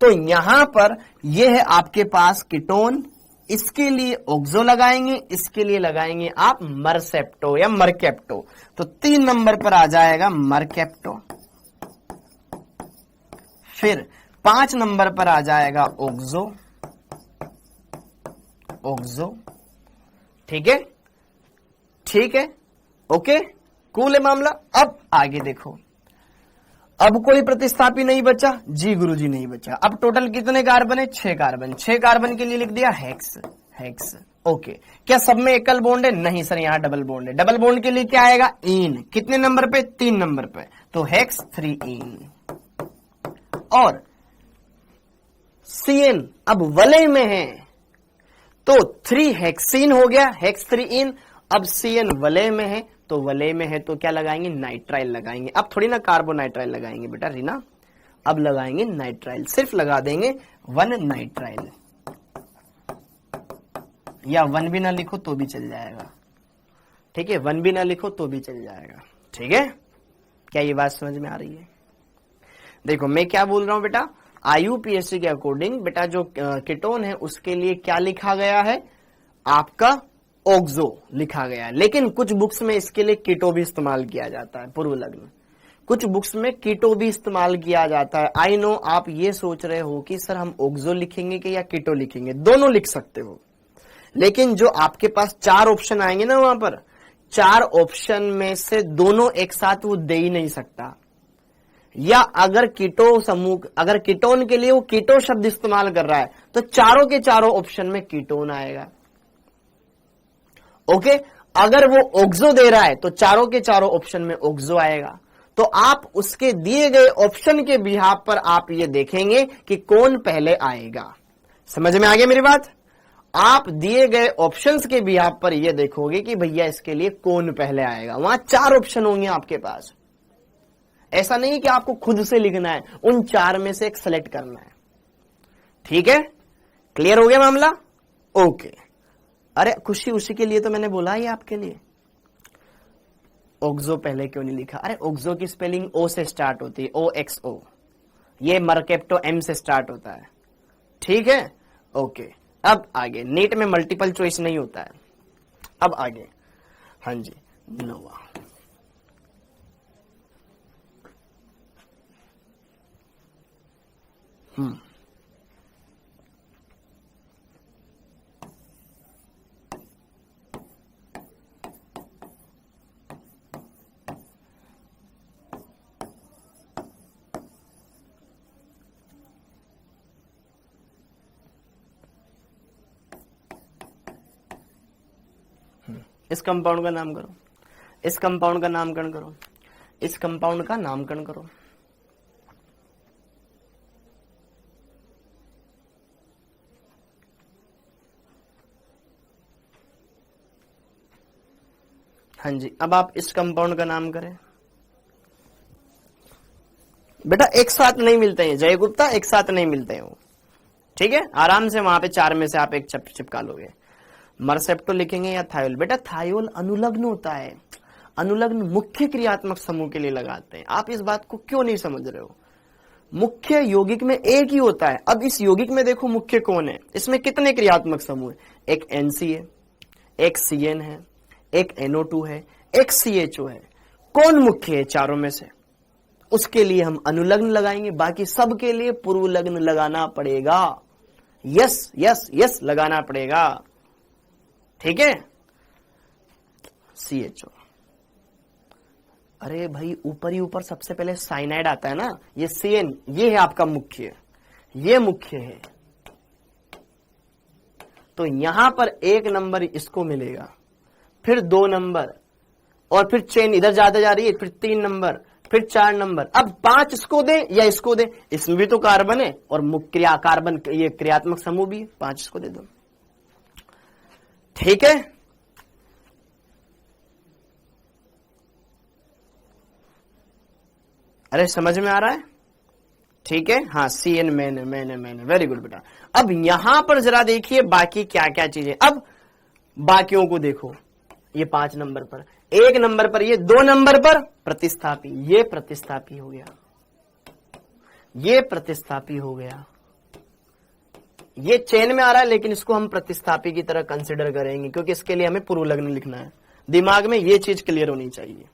तो यहां पर यह है आपके पास कीटोन, इसके लिए ऑक्सो लगाएंगे, इसके लिए लगाएंगे आप मरसेप्टो या मरकेप्टो। तो 3 नंबर पर आ जाएगा मरकेप्टो, फिर 5 नंबर पर आ जाएगा ऑक्सो, ऑक्सो, ठीक है, ठीक है, ओके, कूल है मामला। अब आगे देखो, अब कोई प्रतिस्थापी नहीं बचा जी गुरुजी, नहीं बचा। अब टोटल कितने कार्बन है? 6 कार्बन। 6 कार्बन के लिए लिख दिया हेक्स, हेक्स। ओके, क्या सब में एकल बॉन्ड है? नहीं सर, यहां डबल बॉन्ड है। डबल बॉन्ड के लिए क्या आएगा? इन। कितने नंबर पे? 3 नंबर पे, तो हेक्स 3 इन। और सीएन अब वलय में है तो 3 हेक्सीन हो गया, हेक्स 3 इन। अब सीएन वलय में है तो वलय में है तो क्या लगाएंगे? नाइट्राइल लगाएंगे। अब थोड़ी ना कार्बोनाइट्राइल लगाएंगे बेटा रीना, अब लगाएंगे नाइट्राइल, सिर्फ लगा देंगे 1 नाइट्राइल, या 1 भी ना लिखो तो भी चल जाएगा, ठीक है, 1 भी ना लिखो तो भी चल जाएगा, ठीक है। क्या ये बात समझ में आ रही है? देखो मैं क्या बोल रहा हूं बेटा, आईयूपीएससी के अकॉर्डिंग बेटा जो कीटोन है उसके लिए क्या लिखा गया है? आपका ऑक्सो लिखा गया है, लेकिन कुछ बुक्स में इसके लिए कीटो भी इस्तेमाल किया जाता है, पूर्व लग्न। कुछ बुक्स में कीटो भी इस्तेमाल किया जाता है। आई नो आप ये सोच रहे हो कि सर हम ऑक्सो लिखेंगे कि या कीटो लिखेंगे, दोनों लिख सकते हो, लेकिन जो आपके पास 4 ऑप्शन आएंगे ना वहां पर, 4 ऑप्शन में से दोनों एक साथ वो दे ही नहीं सकता। या अगर कीटो समूह, अगर कीटोन के लिए वो कीटो शब्द इस्तेमाल कर रहा है तो चारों के चारों ऑप्शन में कीटोन आएगा। ओके, अगर वो ऑक्सो दे रहा है तो चारों के चारों ऑप्शन में ऑक्सो आएगा। तो आप उसके दिए गए ऑप्शन के बिहाफ पर आप ये देखेंगे कि कौन पहले आएगा। समझ में आ गया मेरी बात? आप दिए गए ऑप्शंस के बिहाफ पर ये देखोगे कि भैया इसके लिए कौन पहले आएगा। वहां 4 ऑप्शन होंगे आपके पास, ऐसा नहीं कि आपको खुद से लिखना है, उन 4 में से एक सेलेक्ट करना है, ठीक है। क्लियर हो गया मामला? ओके। अरे खुशी उसी के लिए तो मैंने बोला ही आपके लिए। ऑक्सो पहले क्यों नहीं लिखा? अरे ऑक्सो की स्पेलिंग ओ से स्टार्ट होती है, OXO। ये मरकेप्टो M से स्टार्ट होता है, ठीक है, ओके। अब आगे, नीट में मल्टीपल चॉइस नहीं होता है। अब आगे, हाँ जी, नोवा। इस कंपाउंड का नाम करो, इस कंपाउंड का नामकरण करो, इस कंपाउंड का नामकरण करो। हाँ जी, अब आप इस कंपाउंड का नाम करें। बेटा एक साथ नहीं मिलते हैं जय गुप्ता, एक साथ नहीं मिलते हैं वो, ठीक है। आराम से वहां पे 4 में से आप एक चिपका लोगे। मरसेप्टो लिखेंगे या थायोल? बेटा थायोल अनुलग्न होता है, अनुलग्न मुख्य क्रियात्मक समूह के लिए लगाते हैं। आप इस बात को क्यों नहीं समझ रहे हो? मुख्य यौगिक में एक ही होता है। अब इस यौगिक में देखो मुख्य कौन है, इसमें कितने क्रियात्मक समूह है? एक NC है, एक CN है, एक NO2 है, एक CHO है। कौन मुख्य है चारों में से? उसके लिए हम अनुलग्न लगाएंगे, बाकी सब के लिए पूर्वलग्न लगाना पड़ेगा। यस यस यस लगाना पड़ेगा, ठीक है। CHO, अरे भाई ऊपर ही ऊपर सबसे पहले साइनाइड आता है ना, ये CN, ये है आपका मुख्य, ये मुख्य है। तो यहां पर 1 नंबर इसको मिलेगा, फिर 2 नंबर, और फिर चेन इधर जाते जा रही है, फिर 3 नंबर, फिर 4 नंबर। अब 5 इसको दे या इसको दे, इसमें भी तो कार्बन है और मुख्य कार्बन ये क्रियात्मक समूह भी, 5 इसको दे दो, ठीक है। अरे समझ में आ रहा है? ठीक है, हाँ CN मैंने वेरी गुड बेटा। अब यहां पर जरा देखिए बाकी क्या क्या चीजें। अब बाकियों को देखो, ये 5 नंबर पर, 1 नंबर पर, ये 2 नंबर पर प्रतिस्थापी, ये प्रतिस्थापी हो गया, ये प्रतिस्थापी हो गया। ये चेन में आ रहा है लेकिन इसको हम प्रतिस्थापी की तरह कंसिडर करेंगे क्योंकि इसके लिए हमें पूर्वलग्न लिखना है। दिमाग में ये चीज क्लियर होनी चाहिए,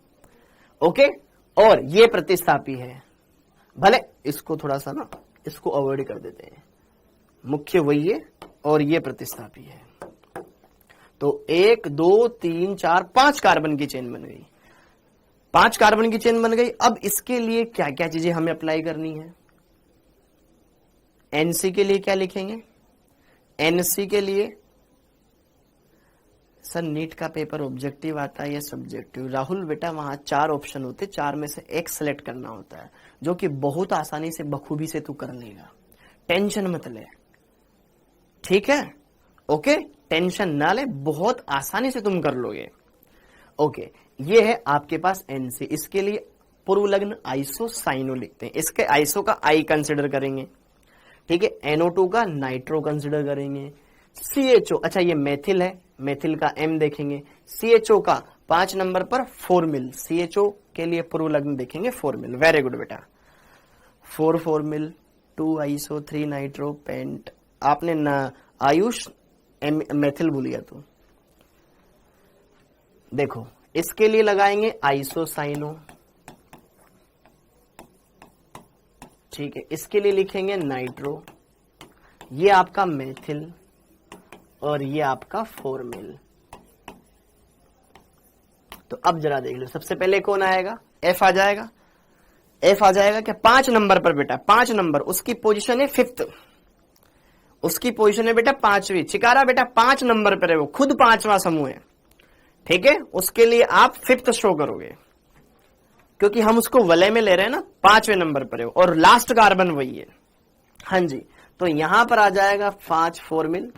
ओके। और ये प्रतिस्थापी है, भले इसको थोड़ा सा ना इसको अवॉइड कर देते हैं, मुख्य वही है और ये प्रतिस्थापी है। तो 1 2 3 4 5 कार्बन की चेन बन गई, 5 कार्बन की चेन बन गई। अब इसके लिए क्या क्या चीजें हमें अप्लाई करनी है? NC के लिए क्या लिखेंगे? NC के लिए सर नीट का पेपर ऑब्जेक्टिव आता है या सब्जेक्टिव? राहुल बेटा वहां 4 ऑप्शन होते, 4 में से एक सेलेक्ट करना होता है, जो कि बहुत आसानी से बखूबी से तू कर लेगा, टेंशन मत ले, ठीक है, ओके। टेंशन ना ले, बहुत आसानी से तुम कर लोगे, ओके। ये है आपके पास NC, इसके लिए पूर्वलग्न आइसोसाइनो लिखते हैं, इसके आइसो का I कंसिडर करेंगे, ठीक है। NO2 का नाइट्रो कंसिडर करेंगे। CHO, अच्छा ये मेथिल है, मेथिल का M देखेंगे। CHO का 5 नंबर पर फॉर्मिल, CHO के लिए पूर्वलग्न देखेंगे फॉर्मिल, वेरी गुड बेटा। 4 फॉर्मिल, 2 आइसो, 3 नाइट्रो, पेंट। आपने ना आयुष मेथिल भूलिया तो देखो, इसके लिए लगाएंगे आइसोसाइनो, ठीक है। इसके लिए लिखेंगे नाइट्रो, ये आपका मेथिल और ये आपका फॉर्मिल। तो अब जरा देख लो, सबसे पहले कौन आएगा? F आ जाएगा, F आ जाएगा क्या? 5 नंबर पर बेटा, 5 नंबर, उसकी पोजीशन है 5th, उसकी पोजीशन है बेटा 5वीं। चिकारा बेटा 5 नंबर पर है, वो खुद 5वां समूह है, ठीक है। उसके लिए आप 5th शो करोगे क्योंकि हम उसको वलय में ले रहे हैं ना, 5वें नंबर पर है और लास्ट कार्बन वही है, हाँ जी। तो यहां पर आ जाएगा 5 फॉर्मिल,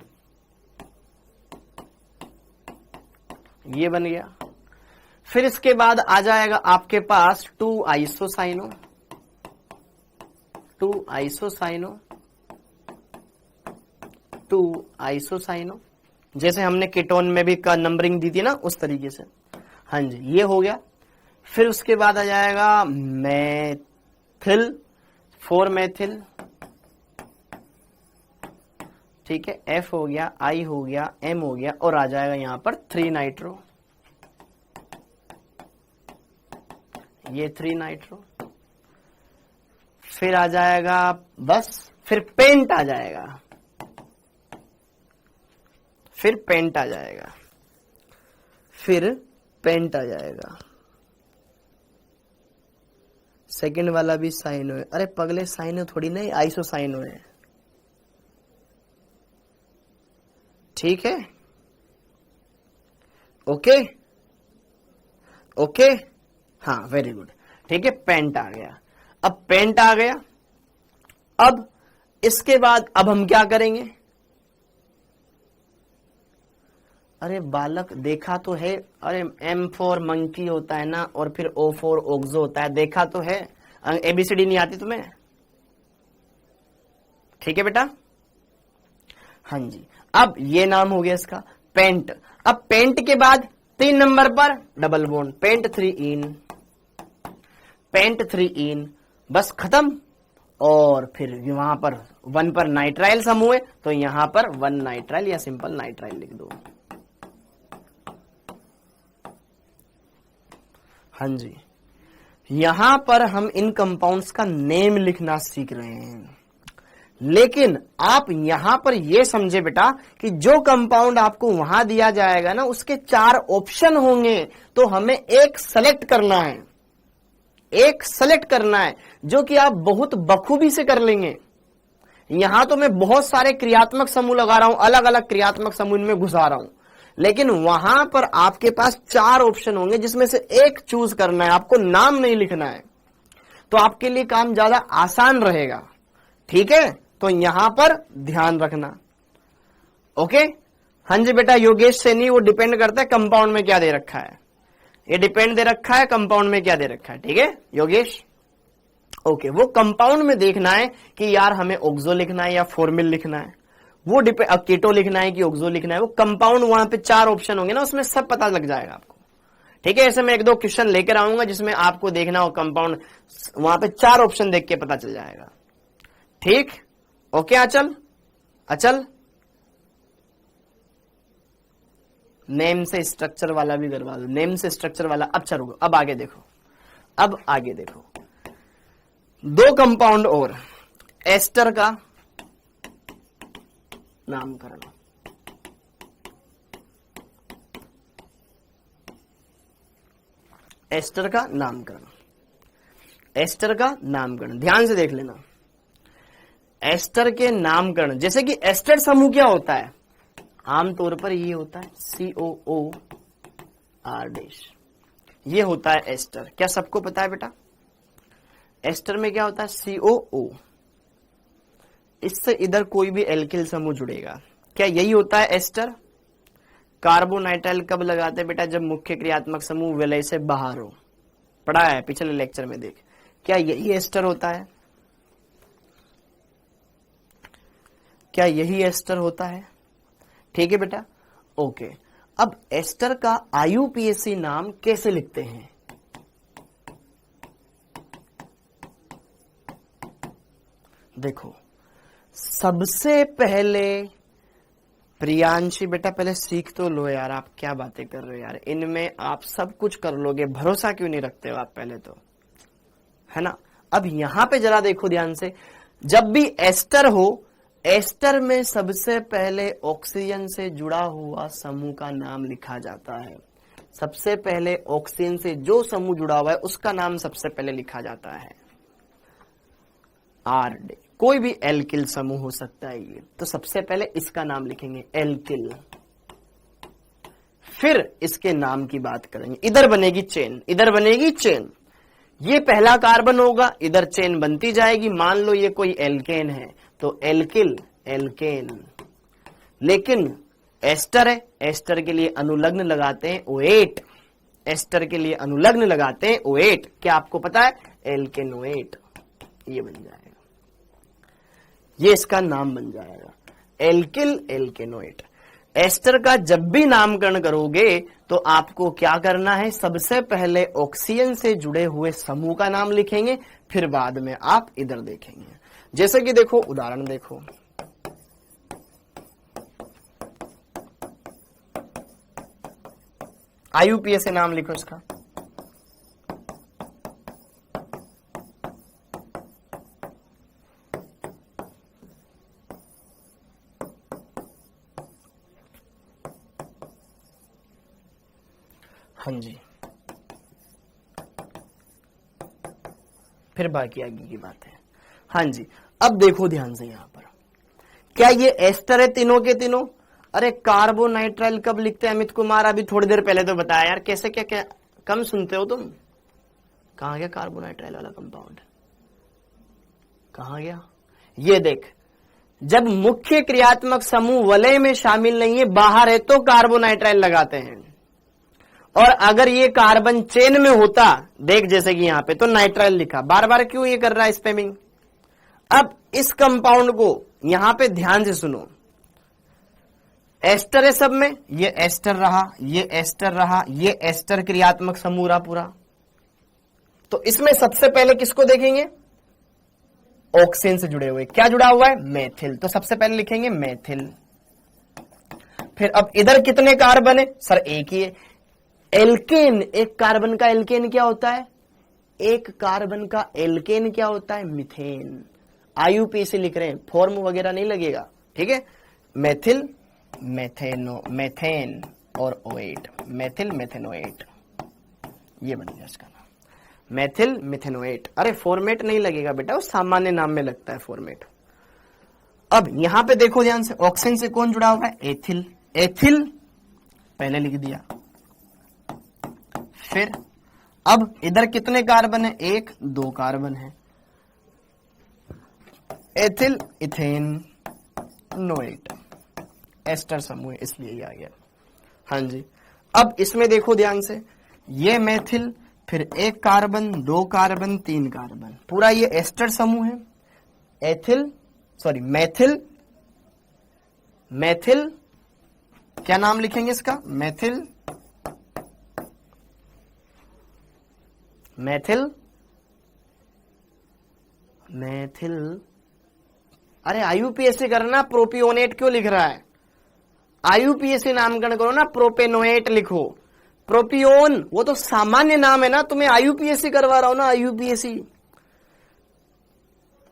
ये बन गया। फिर इसके बाद आ जाएगा आपके पास 2 आइसोसाइनो, 2 आइसोसाइनो, 2 आइसोसाइनो, जैसे हमने कीटोन में भी का नंबरिंग दी थी ना, उस तरीके से, हाँ जी, ये हो गया। फिर उसके बाद आ जाएगा मेथिल, 4 मेथिल, ठीक है। F हो गया, I हो गया, M हो गया, और आ जाएगा यहां पर 3 नाइट्रो, ये 3 नाइट्रो। फिर आ जाएगा बस, फिर पेंट आ जाएगा, फिर पेंट आ जाएगा, फिर पेंट आ जाएगा। सेकंड वाला भी साइनो है, अरे पगले साइनो थोड़ी नहीं, आइसोसाइनो है, ठीक है, ओके ओके, हाँ वेरी गुड, ठीक है, पेंट आ गया। अब पेंट आ गया, अब इसके बाद अब हम क्या करेंगे? अरे बालक देखा तो है, अरे M फॉर मंकी होता है ना, और फिर O फॉर ओक्सो होता है, देखा तो है। ABCD नहीं आती तुम्हें? ठीक है बेटा, हाँ जी। अब ये नाम हो गया इसका पेंट। अब पेंट के बाद 3 नंबर पर डबल बॉन्ड, पेंट 3 इन, पेंट 3 इन, बस खत्म। और फिर वहां पर 1 पर नाइट्राइल समूह है, तो यहां पर 1 नाइट्राइल या सिंपल नाइट्राइल लिख दो। हाँ जी, यहां पर हम इन कंपाउंड्स का नेम लिखना सीख रहे हैं, लेकिन आप यहां पर यह समझे बेटा कि जो कंपाउंड आपको वहां दिया जाएगा ना, उसके 4 ऑप्शन होंगे, तो हमें एक सेलेक्ट करना है, एक सेलेक्ट करना है, जो कि आप बहुत बखूबी से कर लेंगे। यहां तो मैं बहुत सारे क्रियात्मक समूह लगा रहा हूं, अलग अलग क्रियात्मक समूह में घुसा रहा हूं, लेकिन वहां पर आपके पास 4 ऑप्शन होंगे, जिसमें से एक चूज करना है, आपको नाम नहीं लिखना है, तो आपके लिए काम ज्यादा आसान रहेगा। ठीक है, तो यहां पर ध्यान रखना। ओके, हाँ जी बेटा, योगेश सैनी, वो डिपेंड करता है कंपाउंड में क्या दे रखा है, ये डिपेंड दे रखा है कंपाउंड में क्या दे रखा है। ठीक है योगेश, ओके, वो कंपाउंड में देखना है कि यार हमें ऑक्सो लिखना है या फॉर्मिल लिखना है, वो कीटो लिखना है कि ऑक्सो लिखना है, वो कंपाउंड वहां पे 4 ऑप्शन होंगे ना, उसमें सब पता लग जाएगा आपको। ठीक है, ऐसे मैं 1-2 क्वेश्चन लेकर आऊंगा जिसमें आपको देखना हो कंपाउंड, वहां पे 4 ऑप्शन देख के पता चल जाएगा। ठीक, ओके अचल, अचल नेम से स्ट्रक्चर वाला भी करवा दो, नेम से स्ट्रक्चर वाला। अब चलो, अब आगे देखो, अब आगे देखो, 2 कंपाउंड और, एस्टर का नामकरण, एस्टर का नामकरण, एस्टर का नामकरण ध्यान से देख लेना। एस्टर के नामकरण, जैसे कि एस्टर समूह क्या होता है, आमतौर पर ये होता है COOR', ये होता है एस्टर। क्या सबको पता है बेटा? एस्टर में क्या होता है? COO, इससे इधर कोई भी एल्किल समूह जुड़ेगा, क्या यही होता है एस्टर? कार्बोनाइट्राइल कब लगाते हैं बेटा? जब मुख्य क्रियात्मक समूह विलय से बाहर हो, पढ़ा है पिछले लेक्चर में, देख, क्या यही एस्टर होता है? क्या यही एस्टर होता है? ठीक है बेटा, ओके। अब एस्टर का IUPAC नाम कैसे लिखते हैं? देखो, सबसे पहले प्रियांशी बेटा, पहले सीख तो लो यार, आप क्या बातें कर रहे हो यार, इनमें आप सब कुछ कर लोगे, भरोसा क्यों नहीं रखते हो आप पहले तो, है ना। अब यहां पे जरा देखो ध्यान से, जब भी एस्टर हो, एस्टर में सबसे पहले ऑक्सीजन से जुड़ा हुआ समूह का नाम लिखा जाता है। सबसे पहले ऑक्सीजन से जो समूह जुड़ा हुआ है उसका नाम सबसे पहले लिखा जाता है, RD। कोई भी एल्किल समूह हो सकता है ये, तो सबसे पहले इसका नाम लिखेंगे एल्किल, फिर इसके नाम की बात करेंगे। इधर बनेगी चेन, इधर बनेगी चेन, ये पहला कार्बन होगा, इधर चेन बनती जाएगी। मान लो ये कोई एल्केन है, तो एल्किल, एल्केन। लेकिन एस्टर है, एस्टर के लिए अनुलग्न लगाते हैं OH, एस्टर के लिए अनुलग्न लगाते हैं OH। क्या आपको पता है? एल्केनोएट, ये बन जाएगा, ये इसका नाम बन जाएगा, एल्किल एल्केनोएट। एस्टर का जब भी नामकरण करोगे तो आपको क्या करना है? सबसे पहले ऑक्सीजन से जुड़े हुए समूह का नाम लिखेंगे, फिर बाद में आप इधर देखेंगे। जैसे कि देखो, उदाहरण देखो, IUPAC नाम लिखो इसका, हाँ जी, फिर बाकी आगे की बात है। हाँ जी, अब देखो ध्यान से, यहां पर क्या ये एस्टर है तीनों के तीनों? अरे कार्बोनाइट्राइल कब लिखते हैं अमित कुमार? अभी थोड़ी देर पहले तो बताया यार। कैसे क्या कम सुनते हो तुम? कहां गया कार्बोनाइट्राइल वाला कंपाउंड? कहां गया? ये देख, जब मुख्य क्रियात्मक समूह वलय में शामिल नहीं है, बाहर है, तो कार्बोनाइट्राइल लगाते हैं। और अगर ये कार्बन चेन में होता, देख जैसे कि यहां पे, तो नाइट्राइल लिखा। बार बार क्यों ये कर रहा है स्पेमिंग? अब इस कंपाउंड को यहां पे ध्यान से सुनो। एस्टर है सब में, ये एस्टर रहा, ये एस्टर रहा, ये एस्टर क्रियात्मक समूह रहा पूरा। तो इसमें सबसे पहले किसको देखेंगे? ऑक्सीजन से जुड़े हुए। क्या जुड़ा हुआ है? मेथिल। तो सबसे पहले लिखेंगे मेथिल। फिर अब इधर कितने कार्बन है? सर एक ही है। एल्केन, एक कार्बन का एल्केन क्या होता है? एक कार्बन का एल्केन क्या होता है? मीथेन। आईयूपीएसी लिख रहे हैं, फॉर्म वगैरह नहीं लगेगा, ठीक है। मेथिल मेथेन और ओएट, मेथिल मेथेनोएट, ये बन गया इसका नाम, मेथिल मिथेनोएट। अरे फॉर्मेट नहीं लगेगा बेटा, वो सामान्य नाम में लगता है फॉर्मेट। अब यहां पे देखो ध्यान से, ऑक्सीजन से कौन जुड़ा हुआ है? एथिल। एथिल पहले लिख दिया। फिर अब इधर कितने कार्बन है? एक, दो कार्बन है। एथिल इथेन नोएट, एस्टर समूह इसलिए ये आ गया। हाँ जी। अब इसमें देखो ध्यान से, ये मेथिल, फिर एक कार्बन, दो कार्बन, तीन कार्बन, पूरा ये एस्टर समूह है। एथिल सॉरी मेथिल, मेथिल क्या नाम लिखेंगे इसका? Methyl, methyl, methyl. अरे आईयूपीएसी करना, प्रोपियोनेट क्यों लिख रहा है? आईयूपीएसी नामकरण करो ना, प्रोपेनोएट लिखो। प्रोपियोन वो तो सामान्य नाम है ना, तुम्हें आईयूपीएसी करवा रहा हूं ना, आईयूपीएसी।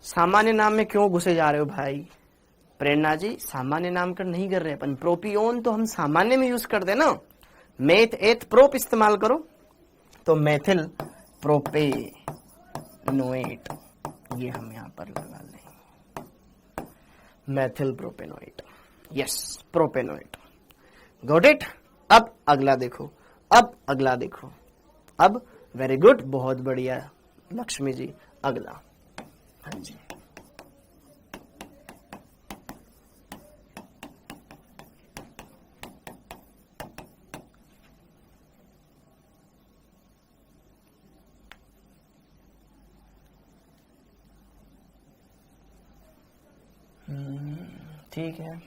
सामान्य नाम में क्यों घुसे जा रहे हो भाई? प्रेरणा जी, सामान्य नामकरण नहीं कर रहे अपन, प्रोपियोन तो हम सामान्य में यूज करते हैं ना। मेथ एथ प्रोप इस्तेमाल करो, तो मेथिल प्रोपेनोएट, ये हम यहां पर लगा लें, methyl propanoate. Yes, propanoate, got it. अब अगला देखो, अब अगला देखो। अब वेरी गुड, बहुत बढ़िया लक्ष्मी जी। अगला, हाँ जी, ठीक है,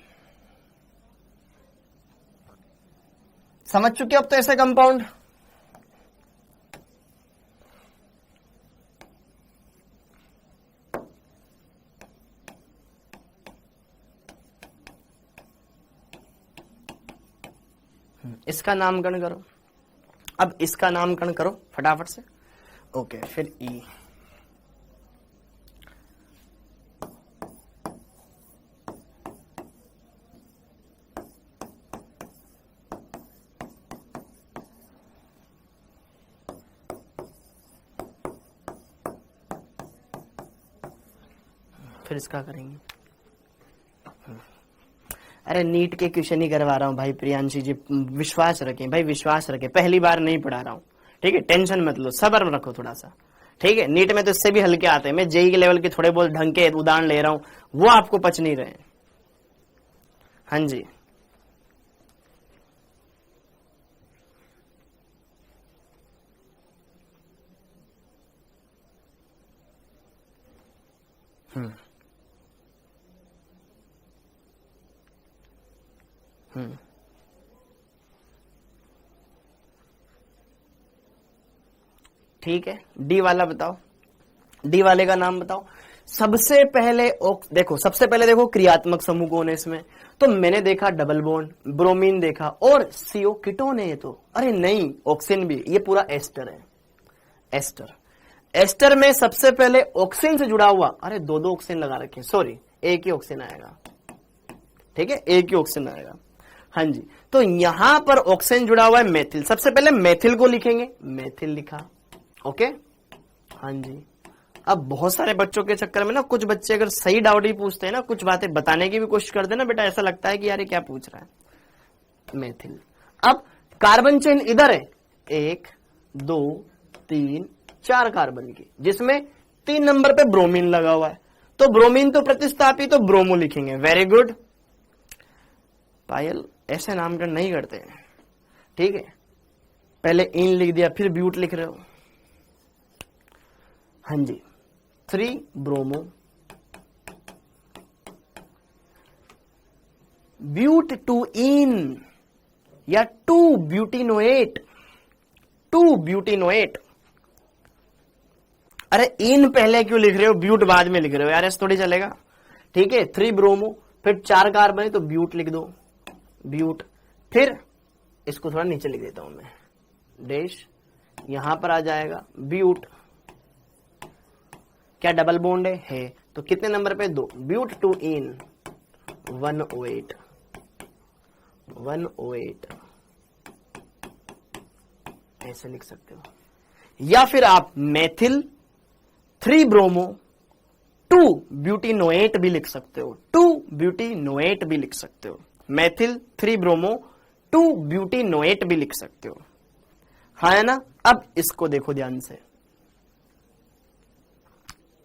समझ चुके अब तो ऐसे कंपाउंड। इसका नामकरण करो। अब इसका नामकरण करो फटाफट से। ओके, फिर ई, फिर इसका करेंगे। अरे नीट के क्वेश्चन ही करवा रहा हूं भाई प्रियांशी जी, विश्वास रखें भाई, विश्वास रखें, पहली बार नहीं पढ़ा रहा हूं, ठीक है। टेंशन मत लो, सब्र रखो थोड़ा सा, ठीक है। नीट में तो इससे भी हल्के आते हैं, मैं जेई के लेवल के थोड़े बहुत ढंग के उदाहरण ले रहा हूं, वो आपको पच नहीं रहे। हाँ जी, ठीक है। डी वाला बताओ, डी वाले का नाम बताओ। सबसे पहले देखो, सबसे पहले देखो क्रियात्मक समूह कौन है इसमें। तो मैंने देखा डबल बॉन्ड, ब्रोमीन देखा, और सीओ कीटोन है ये तो। अरे नहीं, ऑक्सीजन भी, ये पूरा एस्टर है। एस्टर, एस्टर में सबसे पहले ऑक्सीजन से जुड़ा हुआ, अरे दो दो ऑक्सीजन लगा रखे, सॉरी, एक ही ऑक्सीजन आएगा, ठीक है, एक ही ऑक्सीजन आएगा। हाँ जी, तो यहां पर ऑक्सीजन जुड़ा हुआ है मेथिल। सबसे पहले मेथिल को लिखेंगे, मेथिल लिखा, ओके। हाँ जी, अब बहुत सारे बच्चों के चक्कर में ना कुछ बच्चे अगर सही डाउट ही पूछते हैं ना, कुछ बातें बताने की भी कोशिश करते हैं ना बेटा, ऐसा लगता है कि यार ये क्या पूछ रहा है। मेथिल। अब कार्बन चेन इधर है 1 2 3 4 कार्बन की, जिसमें 3 नंबर पे ब्रोमीन लगा हुआ है, तो ब्रोमीन तो प्रतिस्थापी, तो ब्रोमो लिखेंगे। वेरी गुड पायल, ऐसे नामकरण नहीं करते हैं, ठीक है। पहले इन लिख दिया फिर ब्यूट लिख रहे हो। हाँ जी, 3 ब्रोमो ब्यूट टू इन या 2 ब्यूटिनोएट, 2 ब्यूटिनोएट। अरे इन पहले क्यों लिख रहे हो, ब्यूट बाद में लिख रहे हो यार, ऐसे थोड़ी चलेगा। ठीक है, 3 ब्रोमो फिर 4 कार्बन है तो ब्यूट लिख दो, ब्यूट। फिर इसको थोड़ा नीचे लिख देता हूं मैं, डैश, यहां पर आ जाएगा ब्यूट। क्या डबल बॉन्ड है तो कितने नंबर पे 2, ब्यूट टू इन 108 108 ऐसे लिख सकते हो। या फिर आप मेथिल 3 ब्रोमो 2 ब्यूटिनोएट भी लिख सकते हो, 2 ब्यूटिनोएट भी लिख सकते हो। मेथिल 3 ब्रोमो 2 ब्यूटिनोएट भी लिख सकते हो, हाँ है ना। अब इसको देखो ध्यान से,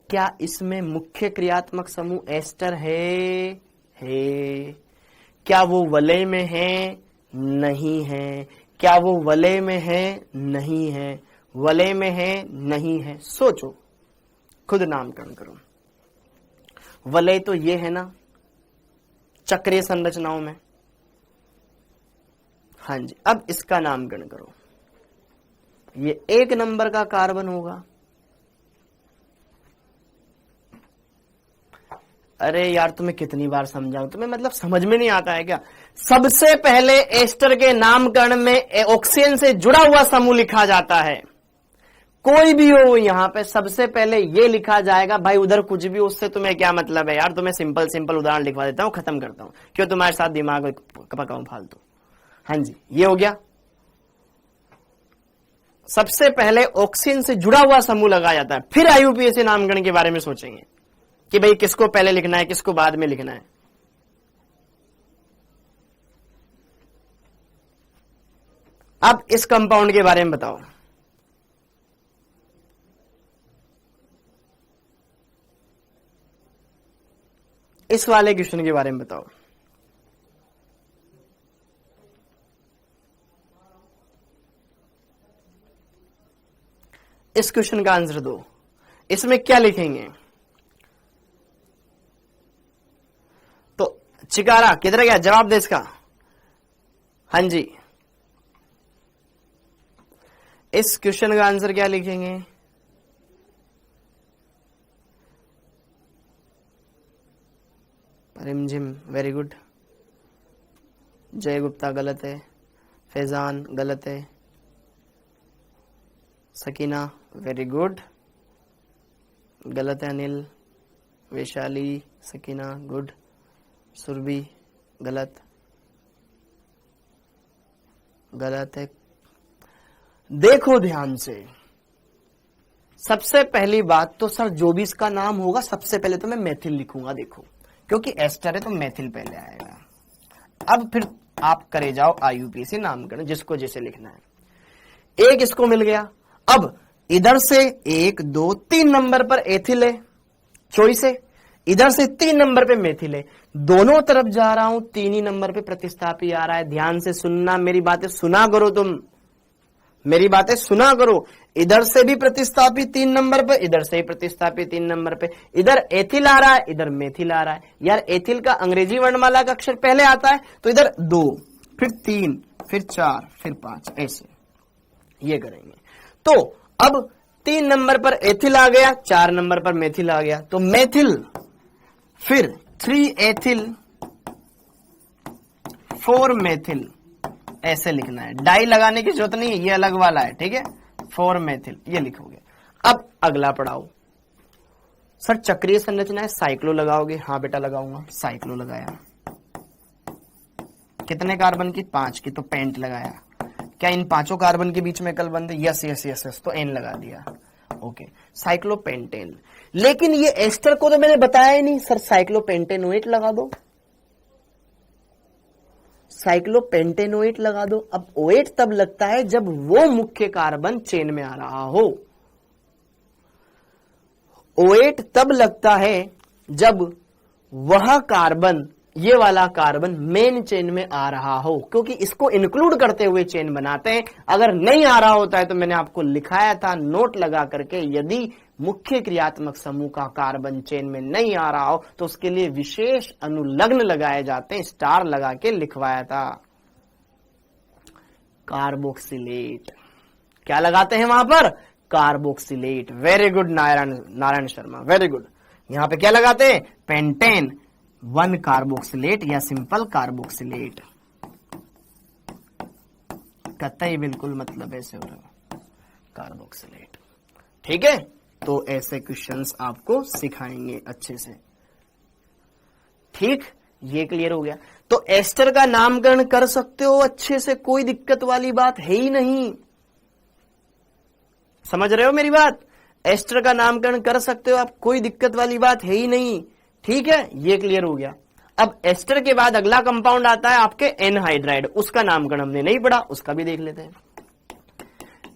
क्या इसमें मुख्य क्रियात्मक समूह एस्टर है? क्या वो वलय में है? नहीं है। क्या वो वलय में है? नहीं है। वलय में है? नहीं है। सोचो, खुद नामकरण करो। वलय तो ये है ना चक्रीय संरचनाओं में, हाँ जी। अब इसका नामकरण करो, ये 1 नंबर का कार्बन होगा। अरे यार तुम्हें कितनी बार समझाऊं, तुम्हें मतलब समझ में नहीं आता है क्या? सबसे पहले एस्टर के नामकरण में ऑक्सीजन से जुड़ा हुआ समूह लिखा जाता है, कोई भी हो यहाँ पे सबसे पहले ये लिखा जाएगा। भाई उधर कुछ भी, उससे तुम्हें क्या मतलब है यार? तुम्हें सिंपल सिंपल उदाहरण लिखवा देता हूं, खत्म करता हूं, क्यों तुम्हारे साथ दिमाग पकाऊं फालतू। हाँ जी, ये हो गया। सबसे पहले ऑक्सीजन से जुड़ा हुआ समूह लगाया जाता है, फिर आईयूपीएसी नामकरण के बारे में सोचेंगे कि भाई किसको पहले लिखना है, किसको बाद में लिखना है। अब इस कंपाउंड के बारे में बताओ। इस वाले क्वेश्चन के बारे में बताओ। इस क्वेश्चन का आंसर दो। इसमें क्या लिखेंगे? तो चिकारा किधर गया? जवाब दे इसका। हाँ जी, इस क्वेश्चन का आंसर क्या लिखेंगे? रिमझिम, वेरी गुड। जय गुप्ता गलत है, फैजान गलत है, सकीना वेरी गुड, गलत है अनिल, वैशाली, सकीना गुड, सुरभि गलत, गलत है। देखो ध्यान से, सबसे पहली बात तो सर जो भी इसका नाम होगा सबसे पहले तो मैं मेथिल लिखूंगा, देखो क्योंकि एस्टर है तो मेथिल पहले आएगा। अब फिर आप करे जाओ आईयूपीएसी नामकरण, जिसको जैसे लिखना है। एक इसको मिल गया। अब इधर से 1 2 3 नंबर पर एथिल है, चॉइस है। इधर से 3 नंबर पे मेथिल है, दोनों तरफ जा रहा हूं, 3 ही नंबर पे प्रतिस्थापी आ रहा है। ध्यान से सुनना, मेरी बातें सुना करो, तुम मेरी बातें सुना करो। इधर से भी प्रतिस्थापी 3 नंबर पे, इधर से ही प्रतिस्थापी 3 नंबर पे। इधर एथिल आ रहा है, इधर मेथिल आ रहा है। यार एथिल का अंग्रेजी वर्णमाला का अक्षर पहले आता है, तो इधर 2 फिर 3 फिर 4 फिर 5 ऐसे ये करेंगे। तो अब 3 नंबर पर एथिल आ गया, 4 नंबर पर मेथिल आ गया, तो मेथिल फिर 3 एथिल 4 मेथिल ऐसे लिखना है। डाई लगाने की जरूरत नहीं है, ये अलग वाला है, ठीक है। 4 मेथिल ये लिखोगे। अब अगला पढ़ाओ। सर चक्रीय संरचना है, साइक्लो लगाओगे? हाँ बेटा लगाऊंगा, साइक्लो लगाया। कितने कार्बन की? 5 की, तो पेंट लगाया। क्या इन 5 कार्बन के बीच में एकल बंध है? यस यस यस यस, तो एन लगा दिया। Okay, cyclopentane. लेकिन ये एस्टर को तो मैंने बताया ही नहीं सर, साइक्लोपेंटेनोएट लगा दो, साइक्लोपेंटेनोएट लगा दो। अब ओएट तब लगता है जब वो मुख्य कार्बन चेन में आ रहा हो, ओएट तब लगता है जब वह कार्बन, ये वाला कार्बन मेन चेन में आ रहा हो, क्योंकि इसको इंक्लूड करते हुए चेन बनाते हैं। अगर नहीं आ रहा होता है तो मैंने आपको लिखाया था नोट लगा करके, यदि मुख्य क्रियात्मक समूह का कार्बन चेन में नहीं आ रहा हो तो उसके लिए विशेष अनुलग्न लगाए जाते हैं, स्टार लगा के लिखवाया था। कार्बोक्सिलेट, क्या लगाते हैं वहां पर? Carboxylate. Very good Narayan Sharma, very good. यहां पे क्या लगाते हैं? पेंटेन 1 कार्बोक्सिलेट या सिंपल कार्बोक्सिलेट। कतई बिल्कुल मतलब ऐसे हो रहा, कार्बोक्सिलेट। ठीक है, तो ऐसे क्वेश्चंस आपको सिखाएंगे अच्छे से। ठीक, ये क्लियर हो गया। तो एस्टर का नामकरण कर सकते हो अच्छे से, कोई दिक्कत वाली बात है ही नहीं। समझ रहे हो मेरी बात? एस्टर का नामकरण कर सकते हो आप, कोई दिक्कत वाली बात है ही नहीं। ठीक है, ये क्लियर हो गया। अब एस्टर के बाद अगला कंपाउंड आता है आपके एनहाइड्राइड, उसका नामकरण हमने नहीं पढ़ा, उसका भी देख लेते हैं।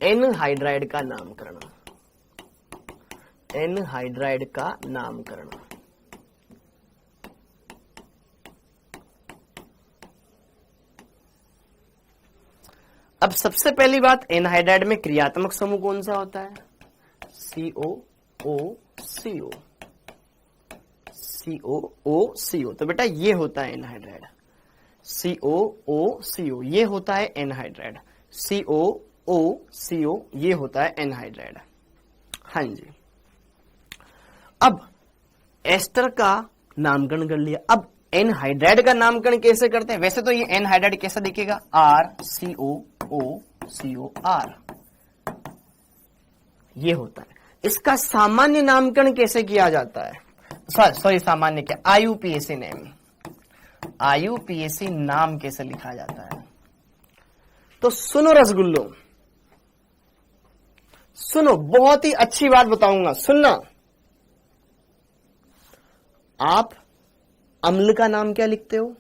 एनहाइड्राइड का नामकरण, एनहाइड्राइड का नामकरण। अब सबसे पहली बात, एनहाइड्राइड में क्रियात्मक समूह कौन सा होता है? COOCO, COOCO। तो बेटा ये होता है एनहाइड्राइड, COOCO ये होता है एनहाइड्राइड, COOCO ये होता है एनहाइड्राइड। हाँ जी। अब एस्टर का नामकरण कर लिया, अब एनहाइड्राइड का नामकरण कैसे करते हैं? वैसे तो ये एनहाइड्राइड कैसा दिखेगा? RCOOCOR ये होता है। इसका सामान्य नामकरण कैसे किया जाता है? सॉरी सामान्य क्या, IUPAC नेम, IUPAC नाम कैसे लिखा जाता है? तो सुनो रसगुल्लो, सुनो, बहुत ही अच्छी बात बताऊंगा, सुनना। आप अम्ल का नाम क्या लिखते हो?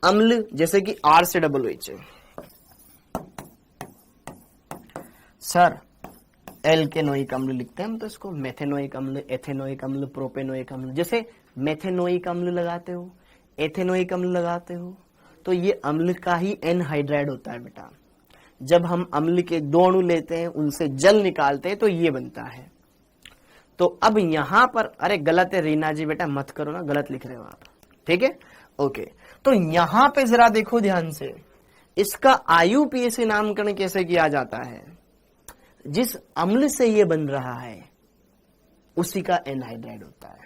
अम्ल, जैसे कि R से OH। सर एल्केनोइक अम्ल लिखते हैं हम, तो इसको मेथेनोइक अम्ल, एथेनोइक अम्ल, प्रोपेनोइक अम्ल। जैसे मेथेनोइक अम्ल लगाते हो, एथेनोइक अम्ल लगाते हो, तो ये अम्ल का ही एनहाइड्राइड होता है बेटा। जब हम अम्ल के 2 अणु लेते हैं, उनसे जल निकालते हैं, तो ये बनता है। तो अब यहां पर, अरे गलत है रीना जी, बेटा मत करो ना, गलत लिख रहे हो आप। ठीक है, ओके। तो यहां पे जरा देखो ध्यान से, इसका IUPAC नामकरण कैसे किया जाता है? जिस अम्ल से ये बन रहा है उसी का एनहाइड्राइड होता है।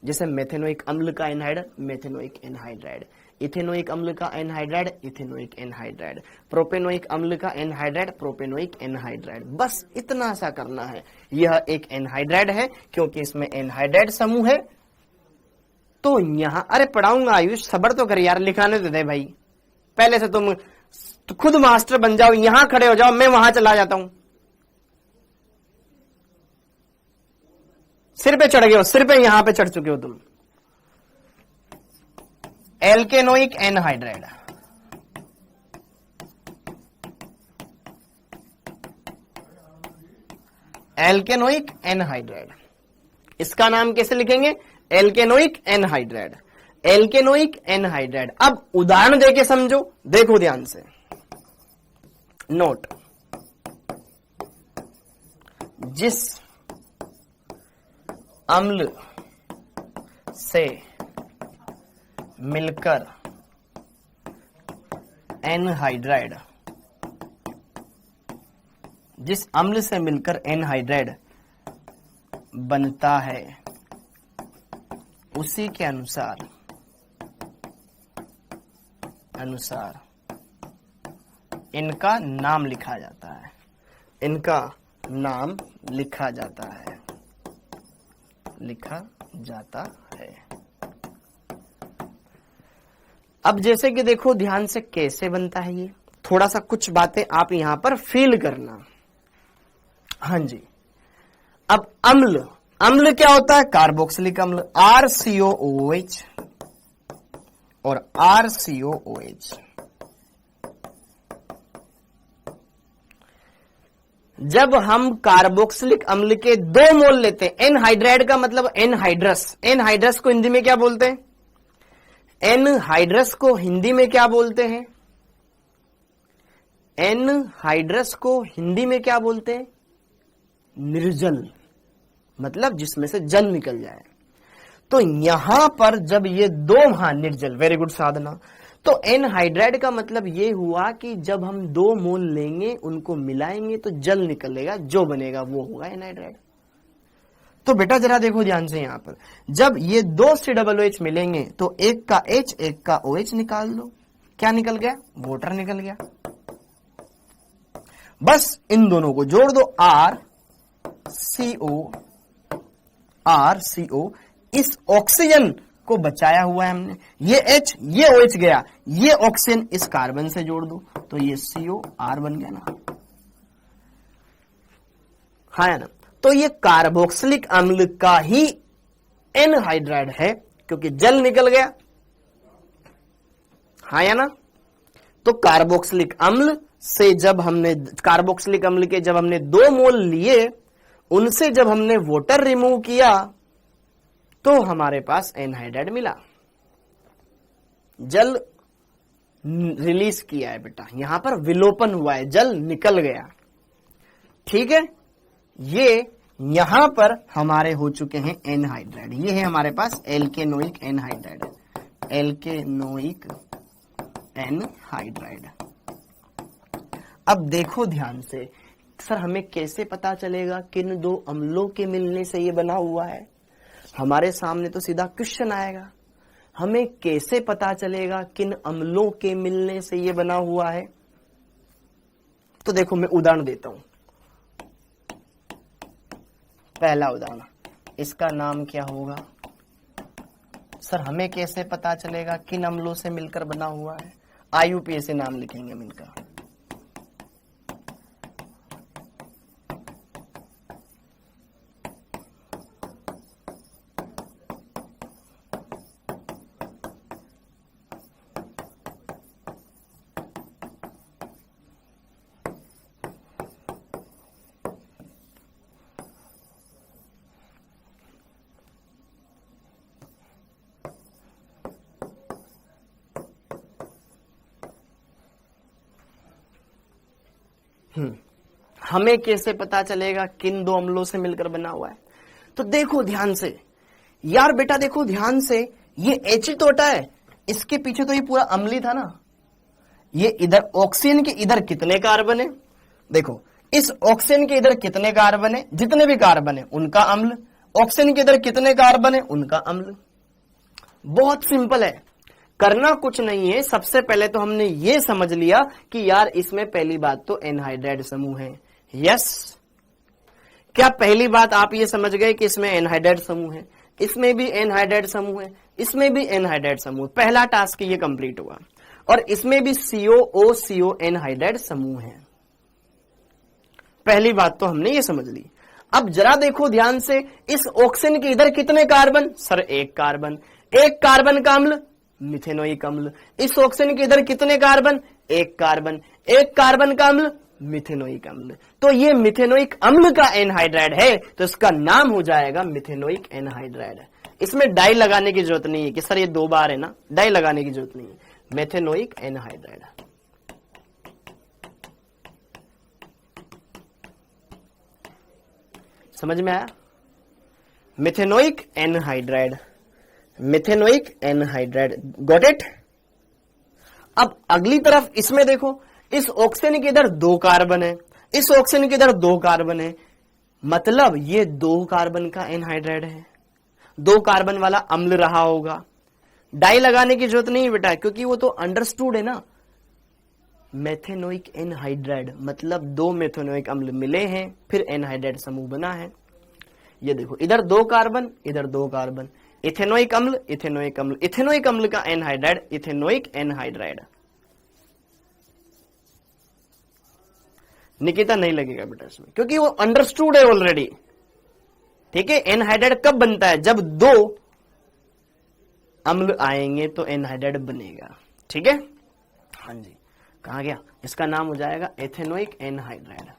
जैसे मेथेनोइक अम्ल का एनहाइड्राइड मेथेनोइक एनहाइड्राइड, इथेनोइक अम्ल का एनहाइड्राइड इथेनोइक एनहाइड्राइड, प्रोपेनोइक अम्ल का एनहाइड्राइड प्रोपेनोइक एनहाइड्राइड। बस इतना सा करना है। यह एक एनहाइड्राइड है क्योंकि इसमें एनहाइड्राइड समूह है। तो यहां, अरे पढ़ाऊंगा आयुष, सबर तो कर यार, लिखाने तो दे भाई। पहले से तुम खुद मास्टर बन जाओ, यहां खड़े हो जाओ, मैं वहां चला जाता हूं। सिर पे चढ़ गए हो, सिर पे यहां पे चढ़ चुके हो तुम। एल्केनोइक एनहाइड्राइड, एल्केनोइक एनहाइड्राइड, इसका नाम कैसे लिखेंगे? एल्केनोइक एनहाइड्राइड, एल्केनोइक एनहाइड्राइड। अब उदाहरण देके समझो, देखो ध्यान से, नोट, जिस अम्ल से मिलकर एनहाइड्राइड, जिस अम्ल से मिलकर एनहाइड्राइड बनता है, उसी के अनुसार इनका नाम लिखा जाता है, इनका नाम लिखा जाता है, लिखा जाता है। अब जैसे कि देखो ध्यान से कैसे बनता है ये, थोड़ा सा कुछ बातें आप यहां पर फील करना। हाँ जी, अब अम्ल, अम्ल क्या होता है? कार्बोक्सिलिक अम्ल, RCOOH और RCOOH। जब हम कार्बोक्सिलिक अम्ल के 2 मोल लेते हैं, एनहाइड्राइड का मतलब एनहाइड्रस, एनहाइड्रस को हिंदी में क्या बोलते हैं? एनहाइड्रस को हिंदी में क्या बोलते हैं? एनहाइड्रस को हिंदी में क्या बोलते हैं? निर्जल, मतलब जिसमें से जल निकल जाए। तो यहां पर जब ये 2, हाँ निर्जल, वेरी गुड साधना। तो एनहाइड्राइड का मतलब ये हुआ कि जब हम 2 मोल लेंगे, उनको मिलाएंगे तो जल निकलेगा, जो बनेगा वो होगा एनहाइड्राइड। तो बेटा जरा देखो ध्यान से, यहां पर जब ये 2 COOH मिलेंगे तो एक का H एक का OH निकाल दो, क्या निकल गया? वाटर निकल गया। बस इन दोनों को जोड़ दो, RCO, इस ऑक्सीजन को बचाया हुआ है हमने, ये H ये OH गया, ये ऑक्सीजन इस कार्बन से जोड़ दो तो ये COR बन गया ना, हाँ है ना। तो ये कार्बोक्सिलिक अम्ल का ही एनहाइड्राइड है, क्योंकि जल निकल गया, हाँ या ना। तो कार्बोक्सिलिक अम्ल से जब हमने, कार्बोक्सिलिक अम्ल के जब हमने 2 मोल लिए, उनसे जब हमने वाटर रिमूव किया तो हमारे पास एनहाइड्राइड मिला, जल रिलीज किया है बेटा, यहां पर विलोपन हुआ है, जल निकल गया, ठीक है। ये यहां पर हमारे हो चुके हैं एनहाइड्राइड, ये है हमारे पास एल्केनोइक एनहाइड्राइड, एल्केनोइक एनहाइड्राइड। अब देखो ध्यान से, सर हमें कैसे पता चलेगा किन 2 अम्लों के मिलने से ये बना हुआ है? हमारे सामने तो सीधा क्वेश्चन आएगा, हमें कैसे पता चलेगा किन अम्लों के मिलने से ये बना हुआ है? तो देखो मैं उदाहरण देता हूं। पहला उदाहरण, इसका नाम क्या होगा? सर हमें कैसे पता चलेगा किन अम्लों से मिलकर बना हुआ है? IUPAC नाम लिखेंगे हम इनका। हमें कैसे पता चलेगा किन 2 अम्लों से मिलकर बना हुआ है? तो देखो ध्यान से यार बेटा, देखो ध्यान से, ये H तो हटा है, इसके पीछे तो ये पूरा अम्ली था ना। ये इधर ऑक्सीजन के इधर कितने कार्बन है? देखो इस ऑक्सीजन के इधर कितने कार्बन है? जितने भी कार्बन है उनका अम्ल। ऑक्सीजन के इधर कितने कार्बन है? उनका अम्ल। बहुत सिंपल है, करना कुछ नहीं है। सबसे पहले तो हमने ये समझ लिया कि यार इसमें पहली बात तो एनहाइड्राइड समूह है। यस, क्या पहली बात आप ये समझ गए कि इसमें एनहाइड्राइड समूह है, इसमें भी एनहाइड्राइड समूह है, इसमें भी एनहाइड्राइड समूह। पहला टास्क ये कंप्लीट हुआ। और इसमें भी COO एनहाइड्राइड समूह है। पहली बात तो हमने ये समझ ली। अब जरा देखो ध्यान से, इस ऑक्सीजन के इधर कितने कार्बन? सर एक कार्बन। एक कार्बन का अम्ल मिथेनोइक अम्ल। इस ऑक्सीजन के इधर कितने कार्बन? एक कार्बन। एक कार्बन का अम्ल मिथेनोइक अम्ल। तो ये मिथेनोइक अम्ल का एनहाइड्राइड है, तो इसका नाम हो जाएगा मिथेनोइक एनहाइड्राइड। इसमें डाई लगाने की जरूरत नहीं है कि सर ये 2 बार है ना, डाई लगाने की जरूरत नहीं है। Methanoic anhydride. समझ में आया? Methanoic anhydride, methanoic anhydride, got it. अब अगली तरफ इसमें देखो, इस ऑक्सीजन के इधर 2 कार्बन है, इस ऑक्सीजन के इधर 2 कार्बन है, मतलब ये 2 कार्बन का एनहाइड्राइड है। 2 कार्बन वाला अम्ल रहा होगा। डाई लगाने की जरूरत नहीं बेटा, क्योंकि वो तो अंडरस्टूड है ना। मेथेनोइक एनहाइड्राइड मतलब 2 मेथेनोइक अम्ल मिले हैं, फिर एनहाइड्राइड समूह बना है। ये देखो, इधर 2 कार्बन, इधर 2 कार्बन, इथेनोइक अम्ल, इथेनोइक अम्ल, इथेनोइक अम्ल का एनहाइड्राइड, इथेनोइक एनहाइड्राइड। निकिता नहीं लगेगा बेटा इसमें, क्योंकि वो अंडरस्टूड है ऑलरेडी। ठीक है। एनहाइड्राइड कब बनता है? जब दो अम्ल आएंगे तो एनहाइड्राइड बनेगा। ठीक है, हाँ जी। कहा गया? इसका नाम हो जाएगा एथेनोइक एनहाइड्राइड।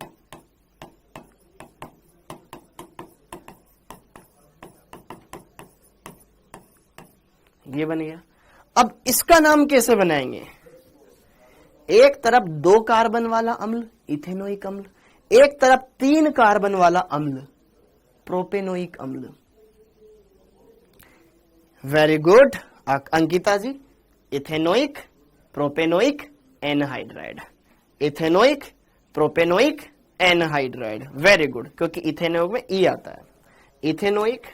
ये बन गया। अब इसका नाम कैसे बनाएंगे? एक तरफ 2 कार्बन वाला अम्ल इथेनोइक अम्ल, एक तरफ 3 कार्बन वाला अम्ल प्रोपेनोइक अम्ल। Very good Ankita ji, ethanoic propanoic anhydride, ethanoic propanoic anhydride. Very good, क्योंकि इथेनोइक में ई आता है। Ethanoic,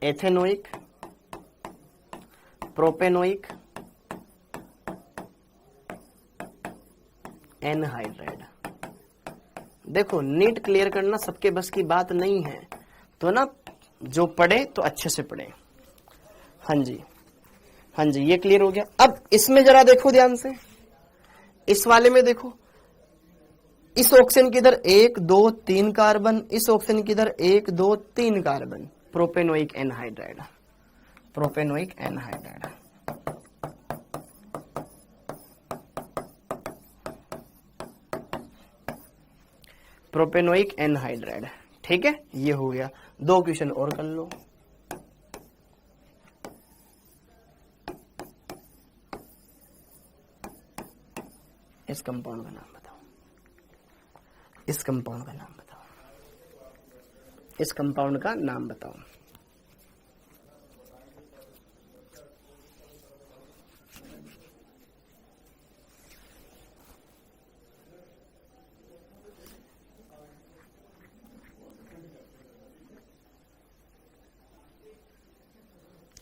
ethanoic, propanoic, anhydride. देखो नीट क्लियर करना सबके बस की बात नहीं है, तो ना जो पढ़े तो अच्छे से पढ़े। हाँ जी, हाँ जी, ये क्लियर हो गया। अब इसमें जरा देखो ध्यान से, इस वाले में देखो, इस ऑक्सीजन की इधर 1 2 3 कार्बन, इस ऑक्सीजन की इधर 1 2 3 carbon, propanoic anhydride, propanoic anhydride. Propanoic anhydride. ठीक है, ये हो गया। 2 क्वेश्चन और कर लो। इस कंपाउंड का नाम बताओ, इस कंपाउंड का नाम बताओ, इस कंपाउंड का नाम बताओ।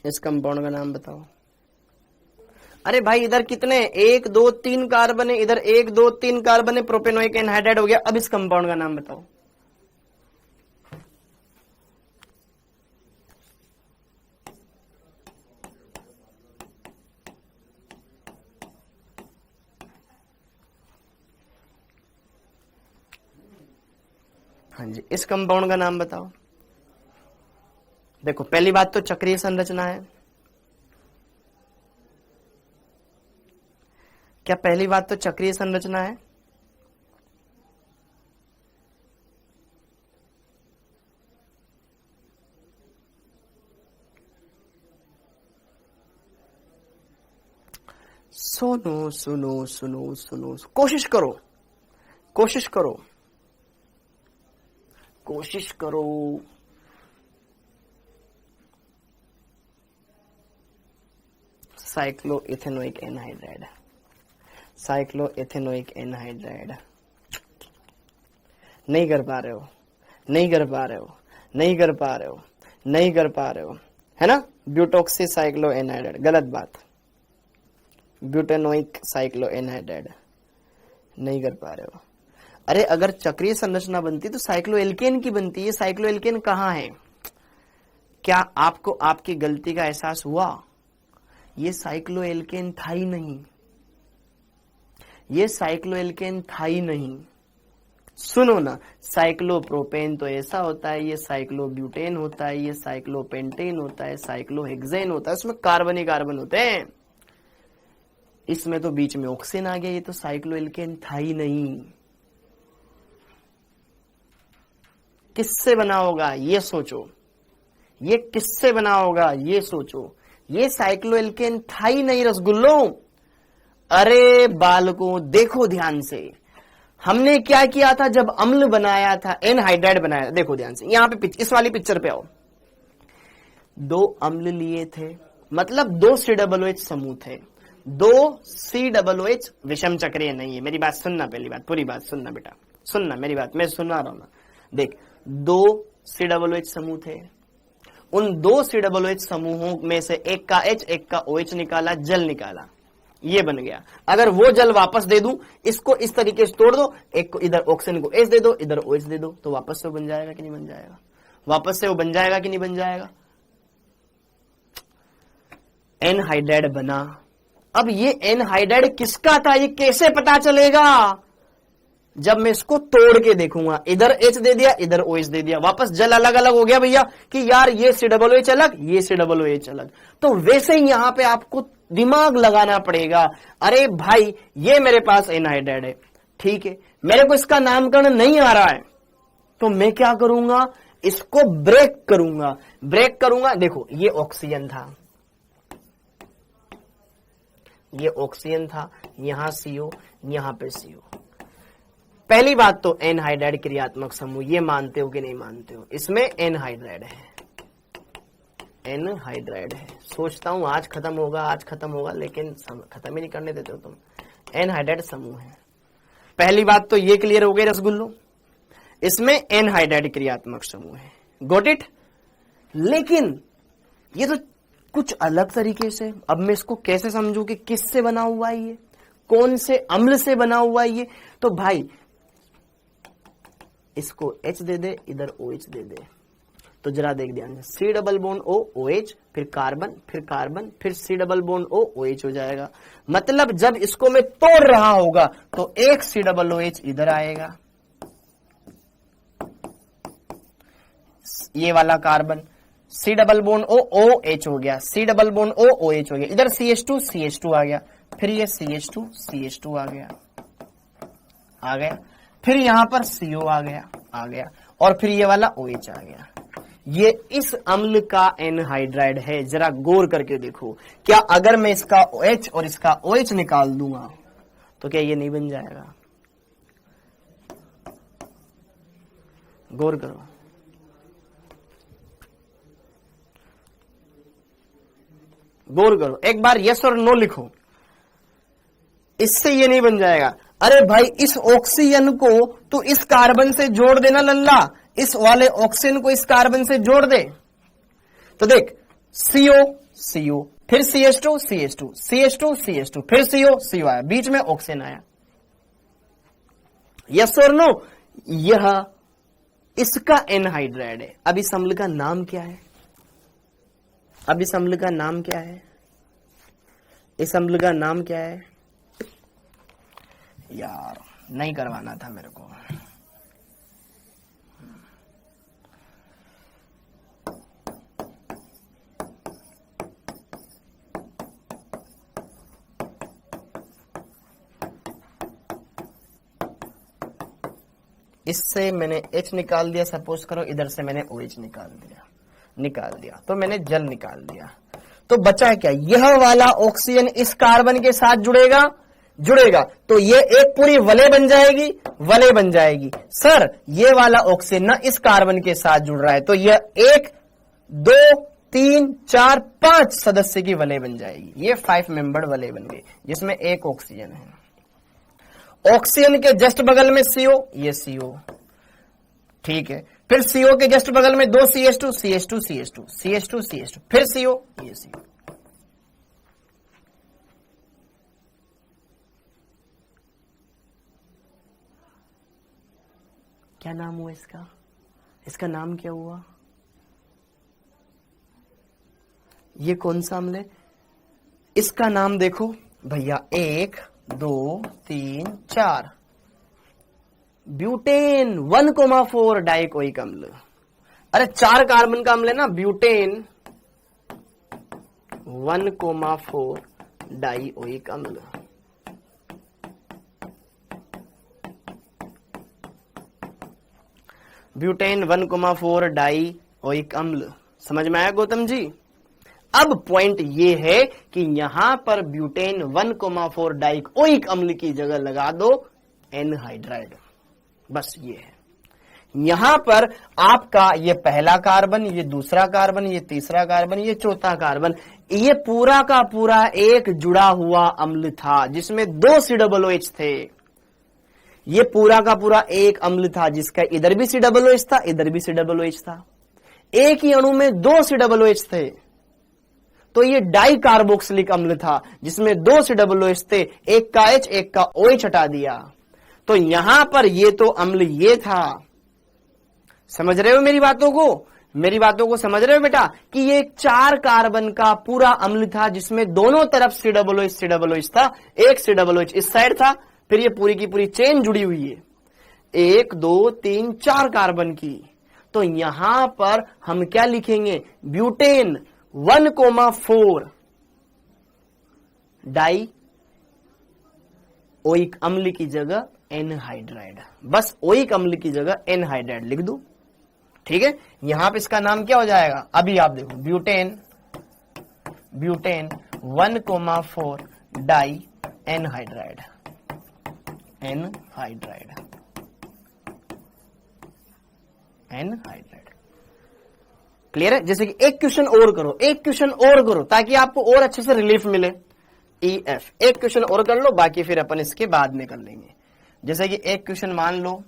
इस कंपाउंड का नाम बताओ। अरे भाई इधर कितने 1 2 3 कार्बन है, इधर 1 2 3 कार्बन है, प्रोपेनोइक एनहाइड्राइड हो गया। अब इस कंपाउंड का नाम बताओ। हाँ जी, इस कंपाउंड का नाम बताओ। देखो पहली बात तो चक्रीय संरचना है। क्या पहली बात तो चक्रीय संरचना है? सुनो सुनो सुनो सुनो, कोशिश करो, कोशिश करो, कोशिश करो। Cyclo ethanoic anhydride, cyclo ethanoic anhydride. नहीं कर पा रहे हो, नहीं कर पा रहे हो, नहीं कर पा रहे हो, नहीं कर पा रहे हो, है ना? ब्यूटोक्सी साइक्लो एनहाइड्राइड, गलत बात। ब्यूटेनोइक साइक्लो एनहाइड्राइड, नहीं कर पा रहे हो। अरे अगर चक्रीय संरचना बनती तो साइक्लो एल्केन की बनती है। साइक्लो एल्केन कहां है? क्या आपको आपकी गलती का एहसास हुआ? ये साइक्लो एल्केन था ही नहीं, ये साइक्लो एल्केन था ही नहीं। सुनो ना, साइक्लोप्रोपेन तो ऐसा होता है, ये साइक्लोब्यूटेन होता है, ये साइक्लोपेंटेन होता है, साइक्लोहेक्सेन होता है, उसमें कार्बन ही कार्बन होते हैं। इसमें तो बीच में ऑक्सीजन आ गया, ये तो साइक्लो एल्केन था ही नहीं। किससे बना होगा ये सोचो, ये किससे बना होगा ये सोचो। ये साइक्लो एल्केन था ही नहीं रसगुल्लों। अरे बालकों देखो ध्यान से, हमने क्या किया था जब अम्ल बनाया था, एनहाइड्राइड बनाया था। देखो ध्यान से, यहां पे इस वाली पिक्चर पे आओ। 2 अम्ल लिए थे, मतलब 2 COOH समूह थे। 2 COOH विषम चक्रीय नहीं है। मेरी बात सुनना, पहली बात पूरी बात सुनना बेटा, सुनना मेरी बात, मैं सुना रहा हूं ना। देख 2 COOH समूह थे, उन 2 COOH समूहों में से एक का H एक का OH निकाला, जल निकाला, ये बन गया। अगर वो जल वापस दे दूं, इसको इस तरीके से तोड़ दो, एक को इधर ऑक्सीजन को H दे दो, इधर OH दे दो, तो वापस से वो बन जाएगा कि नहीं बन जाएगा? वापस से वो बन जाएगा कि नहीं बन जाएगा? एनहाइड्राइड बना। अब ये एनहाइड्राइड किसका था ये कैसे पता चलेगा? जब मैं इसको तोड़ के देखूंगा, इधर H दे दिया, इधर OH दे दिया, वापस जल अलग अलग हो गया भैया कि यार ये COOH अलग, ये COOH अलग। तो वैसे ही यहां पे आपको दिमाग लगाना पड़ेगा। अरे भाई ये मेरे पास एनहाइड्राइड है, ठीक है, मेरे को इसका नामकरण नहीं आ रहा है, तो मैं क्या करूंगा, इसको ब्रेक करूंगा। ब्रेक करूंगा, देखो ये ऑक्सीजन था, ये ऑक्सीजन था, यहां CO, यहां पे CO। पहली बात तो एनहाइड्राइड क्रियात्मक समूह, ये मानते हो कि नहीं मानते हो, इसमें एनहाइड्राइड है, एनहाइड्राइड है। सोचता हूं आज खत्म होगा, आज खत्म होगा, लेकिन खत्म ही नहीं करने देते हो तुम। एनहाइड्राइड समूह है। पहली बात तो ये क्लियर हो गई रसगुल्लो, इसमें एनहाइड्राइड क्रियात्मक समूह है, गॉट इट। लेकिन ये तो कुछ अलग तरीके से, अब मैं इसको कैसे समझूं कि किससे बना हुआ है, ये कौन से अम्ल से बना हुआ है ये। तो भाई इसको H दे दे, इधर OH दे दे, तो जरा देख ध्यान से, C double bond O OH, फिर कार्बन, फिर कार्बन, फिर C double bond O OH हो जाएगा। मतलब जब इसको मैं तोड़ रहा होगा तो एक COOH इधर आएगा, ये वाला carbon, C double bond O OH हो गया, C double bond O OH हो गया, इधर CH2 आ गया, फिर ये CH2 आ गया, फिर यहां पर CO आ गया, और फिर ये वाला OH आ गया। ये इस अम्ल का एनहाइड्राइड है। जरा गौर करके देखो, क्या अगर मैं इसका OH और इसका OH निकाल दूंगा तो क्या ये नहीं बन जाएगा? गौर करो, गौर करो, एक बार यस और नो लिखो, इससे ये नहीं बन जाएगा। अरे भाई इस ऑक्सीजन को तो इस कार्बन से जोड़ देना लल्ला, इस वाले ऑक्सीजन को इस कार्बन से जोड़ दे। तो देख CO, फिर CH2, फिर CO आया, बीच में ऑक्सीजन आया। यस और नो? यह इसका एनहाइड्राइड है। अब इस अम्ल का नाम क्या है? इस अम्ल का नाम क्या है? यार नहीं करवाना था मेरे को। इससे मैंने H निकाल दिया, सपोज करो, इधर से मैंने OH निकाल दिया, तो मैंने जल निकाल दिया। तो बचा क्या? यह वाला ऑक्सीजन इस कार्बन के साथ जुड़ेगा, तो ये एक पूरी वलय बन जाएगी। सर ये वाला ऑक्सीजन ना इस कार्बन के साथ जुड़ रहा है, तो यह 1, 2, 3, 4, 5 सदस्य की वलय बन जाएगी। ये 5 मेंबर्ड वलय बन गई, जिसमें एक ऑक्सीजन है। ऑक्सीजन के जस्ट बगल में CO, ये CO, ठीक है। फिर CO के जस्ट बगल में 2 CH2, फिर CO, ये CO। क्या नाम हुआ इसका नाम क्या हुआ? ये कौन सा अम्ल है? इसका नाम देखो भैया, 1, 2, 3, 4 ब्यूटेन 1,4 डाइकोइक अम्ल। अरे 4 कार्बन का अम्ल है ना, ब्यूटेन 1,4 डाइओइक अम्ल। ब्यूटेन 1,4 डाइओइक अम्ल। समझ में आया गौतम जी? अब पॉइंट ये है कि यहां पर ब्यूटेन 1,4 डाइओइक अम्ल की जगह लगा दो एनहाइड्राइड। बस ये है। यहां पर आपका ये पहला कार्बन, ये दूसरा कार्बन, ये तीसरा कार्बन, ये चौथा कार्बन, ये पूरा का पूरा एक जुड़ा हुआ अम्ल था जिसमें 2 COOH थे। ये पूरा का पूरा एक अम्ल था जिसका इधर भी COOH था, इधर भी COOH था। एक ही अणु में 2 COOH थे, तो ये डाई कार्बोक्सिलिक अम्ल था जिसमें 2 COOH थे, एक का H एक का OH हटा दिया। तो यहां पर ये तो अम्ल ये था। समझ रहे हो मेरी बातों को समझ रहे हो बेटा? कि ये 4 कार्बन का पूरा अम्ल था जिसमें दोनों तरफ COOH था। एक COOH इस साइड था, फिर ये पूरी की पूरी चेन जुड़ी हुई है। 1 2 3 4 कार्बन की, तो यहां पर हम क्या लिखेंगे, ब्यूटेन 1,4 डाई ओइक अम्ल की जगह एनहाइड्राइड, बस ओइक अम्ल की जगह एनहाइड्राइड लिख दो। ठीक है, यहां पे इसका नाम क्या हो जाएगा, अभी आप देखो, butane 1,4 di anhydride, anhydride. Clear है। जैसे कि एक क्वेश्चन और करो, एक क्वेश्चन और करो ताकि आपको और अच्छे से रिलीफ मिले। EF एक क्वेश्चन और कर लो, बाकी फिर अपन इसके बाद में कर लेंगे। जैसे कि एक क्वेश्चन मान लो,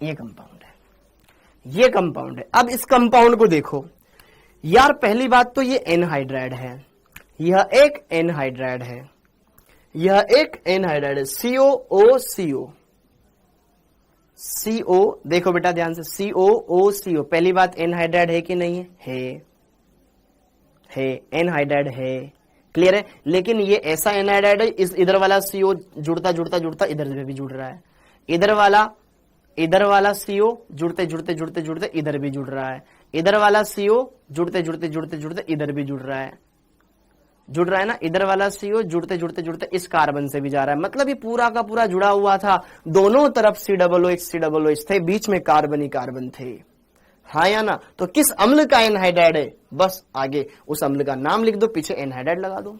ये कंपाउंड है, ये कंपाउंड है। अब इस कंपाउंड को देखो यार, पहली बात तो ये एनहाइड्राइड है, यह एक एनहाइड्राइड है, यह एक एनहाइड्राइड है, COO CO। देखो बेटा ध्यान से, COO। पहली बात एनहाइड्राइड है कि नहीं है, है एनहाइड्राइड है, क्लियर है। लेकिन ये ऐसा एनहाइड्राइड है, इस इधर वाला CO जुड़ता जुड़ता जुड़ता इधर भी जुड़ रहा है, इधर वाला CO जुड़ते जुड़ते जुड़ते जुड़ते इधर भी जुड़ रहा है, इधर वाला CO जुड़ते जुड़ते जुड़ते जुड़ते इधर भी जुड़ रहा है ना, इधर वाला CO जुड़ते जुड़ते जुड़ते इस कार्बन से भी जा रहा है। मतलब ये पूरा का पूरा जुड़ा हुआ था, दोनों तरफ COOH थे, बीच में कार्बन ही कार्बन थे, हाँ या ना। तो किस अम्ल का एनहाइड्राइड है, बस आगे उस अम्ल का नाम लिख दो, पीछे एनहाइड्राइड लगा दो।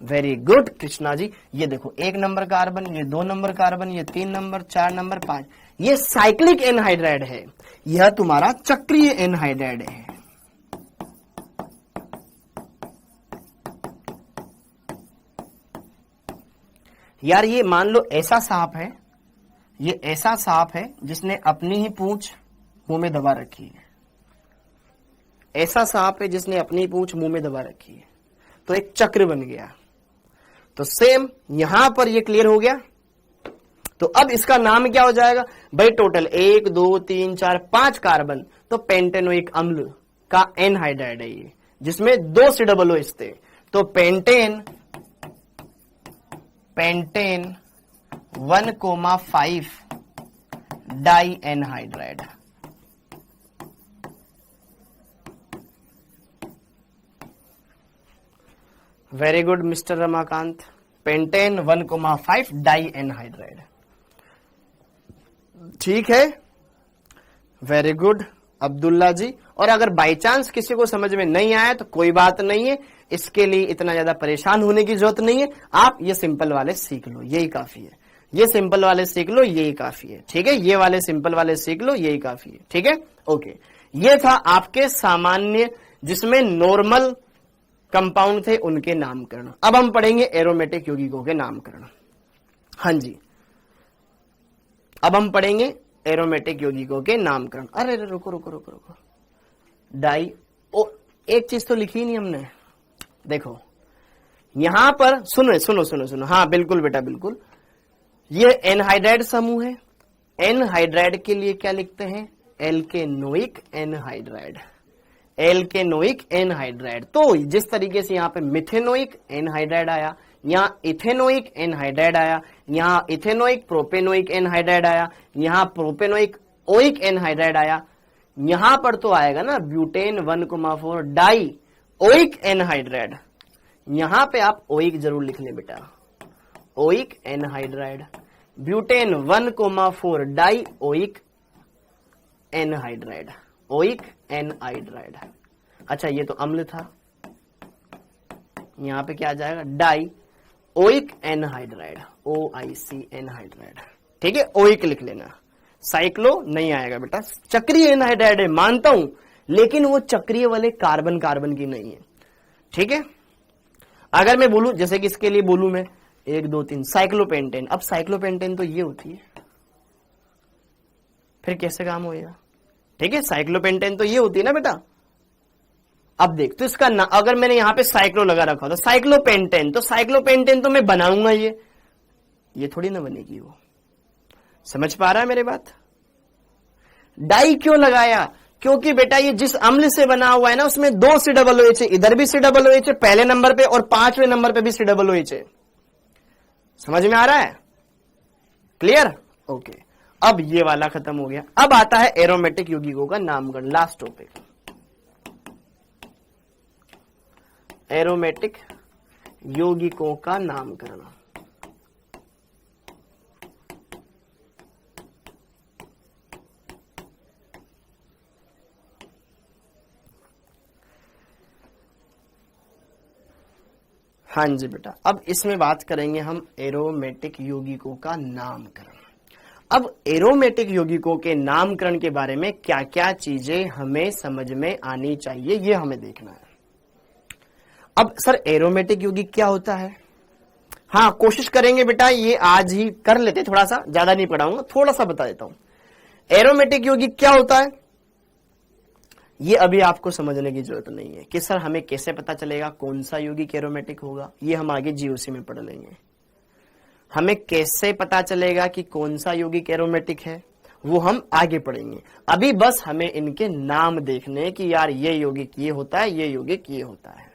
Very good Krishna ji. ये देखो 1 नंबर कार्बन, ये 2 नंबर कार्बन, ये 3 नंबर, 4 नंबर, 5, ये साइक्लिक एनहाइड्राइड है, यह तुम्हारा चक्रीय एनहाइड्राइड है। यार ये मान लो ऐसा सांप है, ये ऐसा सांप है जिसने अपनी ही पूंछ मुंह में दबा रखी है, ऐसा सांप है जिसने अपनी पूंछ मुंह में दबा रखी है, तो एक चक्र बन गया। तो सेम यहां पर ये क्लियर हो गया। तो अब इसका नाम क्या हो जाएगा भाई, टोटल 1 2 3 4 5 कार्बन, तो पेंटेनोइक अम्ल का एनहाइड्राइड है ये, जिसमें 2 COOH थे। तो pentane 1,5 di anhydride. Very good mister Ramakant, pentane 1,5 di anhydride, ठीक है, वेरी गुड अब्दुल्ला जी। और अगर बाई चांस किसी को समझ में नहीं आया तो कोई बात नहीं है, इसके लिए इतना ज्यादा परेशान होने की जरूरत नहीं है, आप ये सिंपल वाले सीख लो, यही काफी है, ये सिंपल वाले सीख लो, यही काफी है, ठीक है, ये वाले सिंपल वाले सीख लो, यही काफी है, ठीक है, ओके। ये था आपके सामान्य, जिसमें नॉर्मल कंपाउंड थे उनके नामकरण। अब हम पढ़ेंगे एरोमेटिक यौगिकों के नामकरण। हाँ जी, अब हम पढ़ेंगे एरोमेटिक यौगिकों के नामकरण। अरे रुको रुको रुको रुको, डाई ओ, एक चीज तो लिखी नहीं हमने, देखो यहां पर सुनो सुनो सुनो सुनो, हाँ बिल्कुल बेटा बिल्कुल, ये एनहाइड्राइड समूह है, एनहाइड्राइड के लिए क्या लिखते हैं, एल्केनोइक एनहाइड्राइड, एल्केनोइक एनहाइड्राइड। तो जिस तरीके से यहाँ पे मिथेनोइक एनहाइड्राइड आया, यहाँ इथेनोइक एनहाइड्राइड आया, यहाँ इथेनोइक प्रोपेनोइक एनहाइड्राइड आया, यहाँ प्रोपेनोइक ओइक एनहाइड्राइड आया, यहां पर तो आएगा ना ब्यूटेन 1,4 डाई ओइक एनहाइड्राइड। यहां पे आप ओइक जरूर लिख लें बेटा, oic anhydride, butane 1,4 die oic anhydride, oic anhydride. अच्छा ये तो अम्ल था, यहां पे क्या आ जाएगा, die oic anhydride, OIC anhydride, ठीक है, ओइक लिख लेना, साइक्लो नहीं आएगा बेटा। चक्रीय एनहाइड्राइड है मानता हूं, लेकिन वो चक्रीय वाले कार्बन कार्बन की नहीं है, ठीक है। अगर मैं बोलूं, जैसे कि इसके लिए बोलूं मैं 1 2 3 साइक्लोपेंटेन, अब साइक्लोपेंटेन तो ये होती है, फिर कैसे काम होएगा, ठीक है, साइक्लोपेंटेन तो ये होती है ना बेटा। अब देख, तो इसका अगर मैंने यहां पे साइक्लो लगा रखा तो साइक्लोपेंटेन, तो साइक्लोपेंटेन तो मैं बनाऊंगा, ये थोड़ी ना बनेगी वो, समझ पा रहा है मेरी बात। डाई क्यों लगाया, क्योंकि बेटा ये जिस अम्ल से बना हुआ है ना उसमें 2 COOH है, इधर भी COOH है पहले नंबर पे और 5वें नंबर पे भी COOH है। समझ में आ रहा है? क्लियर? ओके, अब ये वाला खत्म हो गया। अब आता है एरोमेटिक यौगिकों का नामकरण, लास्ट टॉपिक, एरोमेटिक यौगिकों का नामकरण। हाँ जी बेटा, अब इसमें बात करेंगे हम एरोमेटिक यौगिकों का नामकरण। अब एरोमेटिक यौगिकों के नामकरण के बारे में क्या क्या चीजें हमें समझ में आनी चाहिए, ये हमें देखना है। अब सर एरोमेटिक यौगिक क्या होता है? हाँ, कोशिश करेंगे बेटा ये आज ही कर लेते, थोड़ा सा ज्यादा नहीं पढ़ाऊंगा, थोड़ा सा बता देता हूं। एरोमेटिक यौगिक क्या होता है ये अभी आपको समझने की जरूरत नहीं है कि सर हमें कैसे पता चलेगा कौन सा यौगिक एरोमेटिक होगा, ये हम आगे जीओसी में पढ़ लेंगे। हमें कैसे पता चलेगा कि कौन सा यौगिक एरोमेटिक है वो हम आगे पढ़ेंगे। अभी बस हमें इनके नाम देखने कि यार ये यौगिक ये होता है, ये यौगिक ये होता है।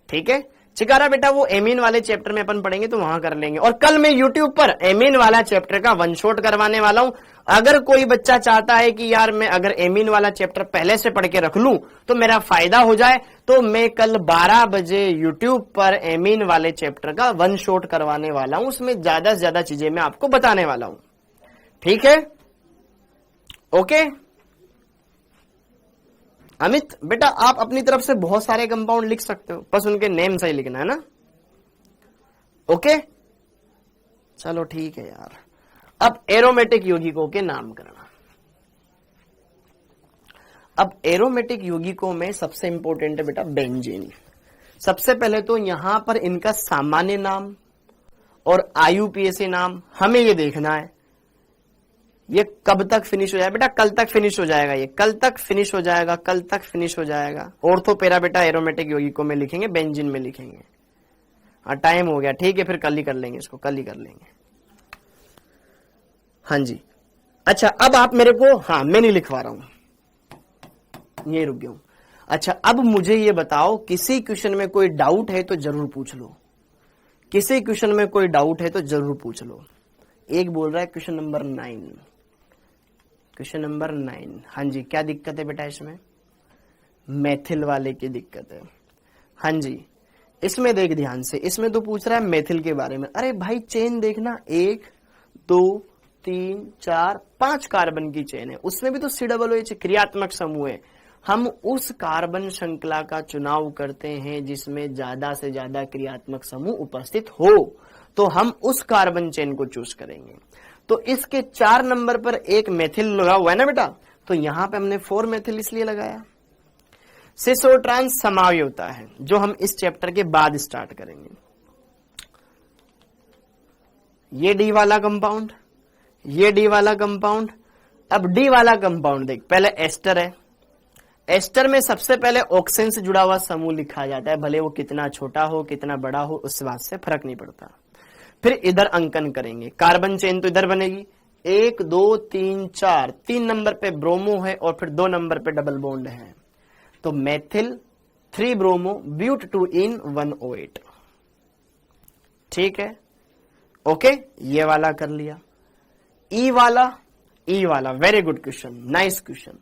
ठीक है चिकारा बेटा, वो एमीन वाले चैप्टर में अपन पढ़ेंगे तो वहां कर लेंगे। और कल मैं यूट्यूब पर एमीन वाला चैप्टर का वन शॉट करवाने वाला हूं। अगर कोई बच्चा चाहता है कि यार मैं अगर एमीन वाला चैप्टर पहले से पढ़ के रख लूं तो मेरा फायदा हो जाए, तो मैं कल 12 बजे यूट्यूब पर एमीन वाले चैप्टर का वन शॉट करवाने वाला हूं। उसमें ज्यादा से ज्यादा चीजें मैं आपको बताने वाला हूं। ठीक है? ओके अमित बेटा, आप अपनी तरफ से बहुत सारे कंपाउंड लिख सकते हो, बस उनके नेम सही लिखना है ना। ओके चलो ठीक है यार। अब एरोमेटिक यौगिकों के नामकरण। अब एरोमेटिक यौगिकों में सबसे इंपॉर्टेंट है बेटा बेंजीन। सबसे पहले तो यहां पर इनका सामान्य नाम और IUPAC नाम हमें ये देखना है। ये कब तक फिनिश हो जाएगा बेटा? कल तक फिनिश हो जाएगा, ये कल तक फिनिश हो जाएगा, कल तक फिनिश हो जाएगा। ऑर्थोपेरा बेटा एरोमेटिक यौगिकों में लिखेंगे, बेंजीन में लिखेंगे। हाँ टाइम हो गया, ठीक है फिर कल ही कर लेंगे इसको, कल ही कर लेंगे। हाँ जी अच्छा, अब आप मेरे को, हाँ मैं नहीं लिखवा रहा हूं, ये रुक गया हूं। अच्छा अब मुझे ये बताओ, किसी क्वेश्चन में कोई डाउट है तो जरूर पूछ लो, किसी क्वेश्चन में कोई डाउट है तो जरूर पूछ लो। एक बोल रहा है क्वेश्चन नंबर 9, क्वेश्चन नंबर 9। हाँ जी क्या दिक्कत है बेटा इसमें? मेथिल वाले की दिक्कत है। हाँ जी इसमें देख ध्यान से, इसमें तो पूछ रहा है मेथिल के बारे में। अरे भाई चेन देखना, 1 2 3 4 5 कार्बन की चेन है, उसमें भी तो COOH क्रियात्मक समूह है। हम उस कार्बन श्रृंखला का चुनाव करते हैं जिसमें ज्यादा से ज्यादा क्रियात्मक समूह उपस्थित हो, तो हम उस कार्बन चेन को चूज करेंगे। तो इसके 4 नंबर पर एक मेथिल लगा हुआ है ना बेटा, तो यहां पे हमने 4 मेथिल इसलिए लगाया। सिस और ट्रांस समावय होता है, जो हम इस चैप्टर के बाद स्टार्ट करेंगे। ये डी वाला कंपाउंड, ये डी वाला कंपाउंड। अब डी वाला कंपाउंड देख, पहले एस्टर है। एस्टर में सबसे पहले ऑक्सीजन से जुड़ा हुआ समूह लिखा जाता है, भले वो कितना छोटा हो कितना बड़ा हो उस बात से फर्क नहीं पड़ता। फिर इधर अंकन करेंगे, कार्बन चेन तो इधर बनेगी, 1 2 3 4, 3 नंबर पे ब्रोमो है और फिर 2 नंबर पे डबल बॉन्ड है, तो मेथिल 3 ब्रोमो ब्यूट 2 इन 108। ठीक है ओके, ये वाला कर लिया। ई वाला very good question, nice question.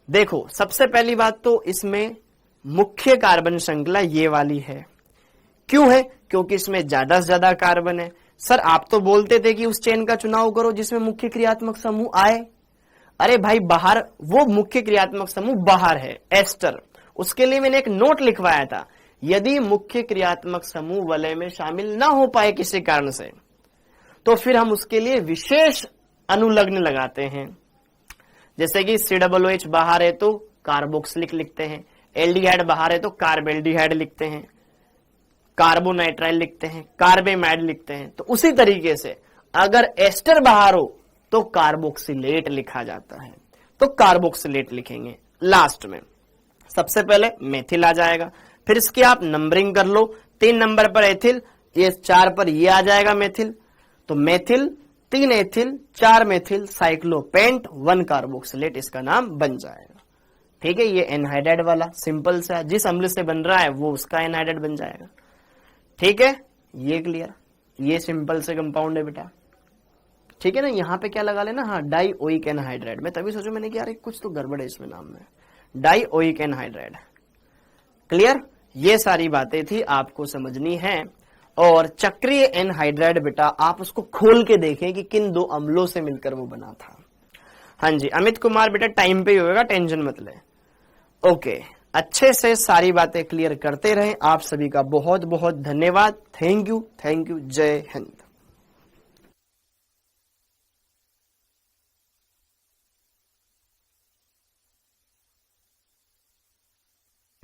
देखो सबसे पहली बात तो इसमें मुख्य कार्बन श्रृंखला ये वाली है। क्यों है? क्योंकि इसमें ज्यादा से ज्यादा कार्बन है। सर आप तो बोलते थे कि उस चेन का चुनाव करो जिसमें मुख्य क्रियात्मक समूह आए। अरे भाई बाहर, वो मुख्य क्रियात्मक समूह बाहर है एस्टर, उसके लिए मैंने एक नोट लिखवाया था। यदि मुख्य क्रियात्मक समूह वलय में शामिल ना हो पाए किसी कारण से, तो फिर हम उसके लिए विशेष अनुलग्न लगाते हैं। जैसे कि COOH बाहर है तो कार्बोक्सिलिक लिखते हैं, एल्डिहाइड बाहर है तो कार्बेल्डिहाइड लिखते हैं, कार्बोनाइट्राइल लिखते हैं, कार्बेमाइड लिखते हैं। तो उसी तरीके से अगर एस्टर बाहर हो तो कार्बोक्सिलेट लिखा जाता है, तो कार्बोक्सिलेट लिखेंगे लास्ट में। सबसे पहले मेथिल आ जाएगा, फिर इसकी आप नंबरिंग कर लो, 3 नंबर पर एथिल, ये 4 पर ये आ जाएगा मेथिल। तो मेथिल 3 एथिल 4 मेथिल साइक्लोपेंट 1 कार्बोक्सिलेट इसका नाम बन जाएगा। ठीक है, ये एनहाइड्राइड वाला सिंपल सा, जिस अम्ल से बन रहा है वो उसका एनहाइड्राइड बन जाएगा। ठीक है, ये क्लियर, ये सिंपल से कंपाउंड है बेटा। ठीक है ना, यहां पे क्या लगा लेना, हाँ डाइओइक एनहाइड्राइड। मैं तभी सोचू मैंने कि यार कुछ तो गड़बड़ है इसमें नाम में, डाइओइक एनहाइड्राइड। क्लियर, ये सारी बातें थी आपको समझनी है। और चक्रीय एनहाइड्राइड बेटा आप उसको खोल के देखें कि किन 2 अम्लों से मिलकर वो बना था। हाँ जी अमित कुमार बेटा टाइम पे ही होगा, टेंशन मत ले। ओके, अच्छे से सारी बातें क्लियर करते रहे। आप सभी का बहुत बहुत धन्यवाद। थैंक यू, जय हिंद।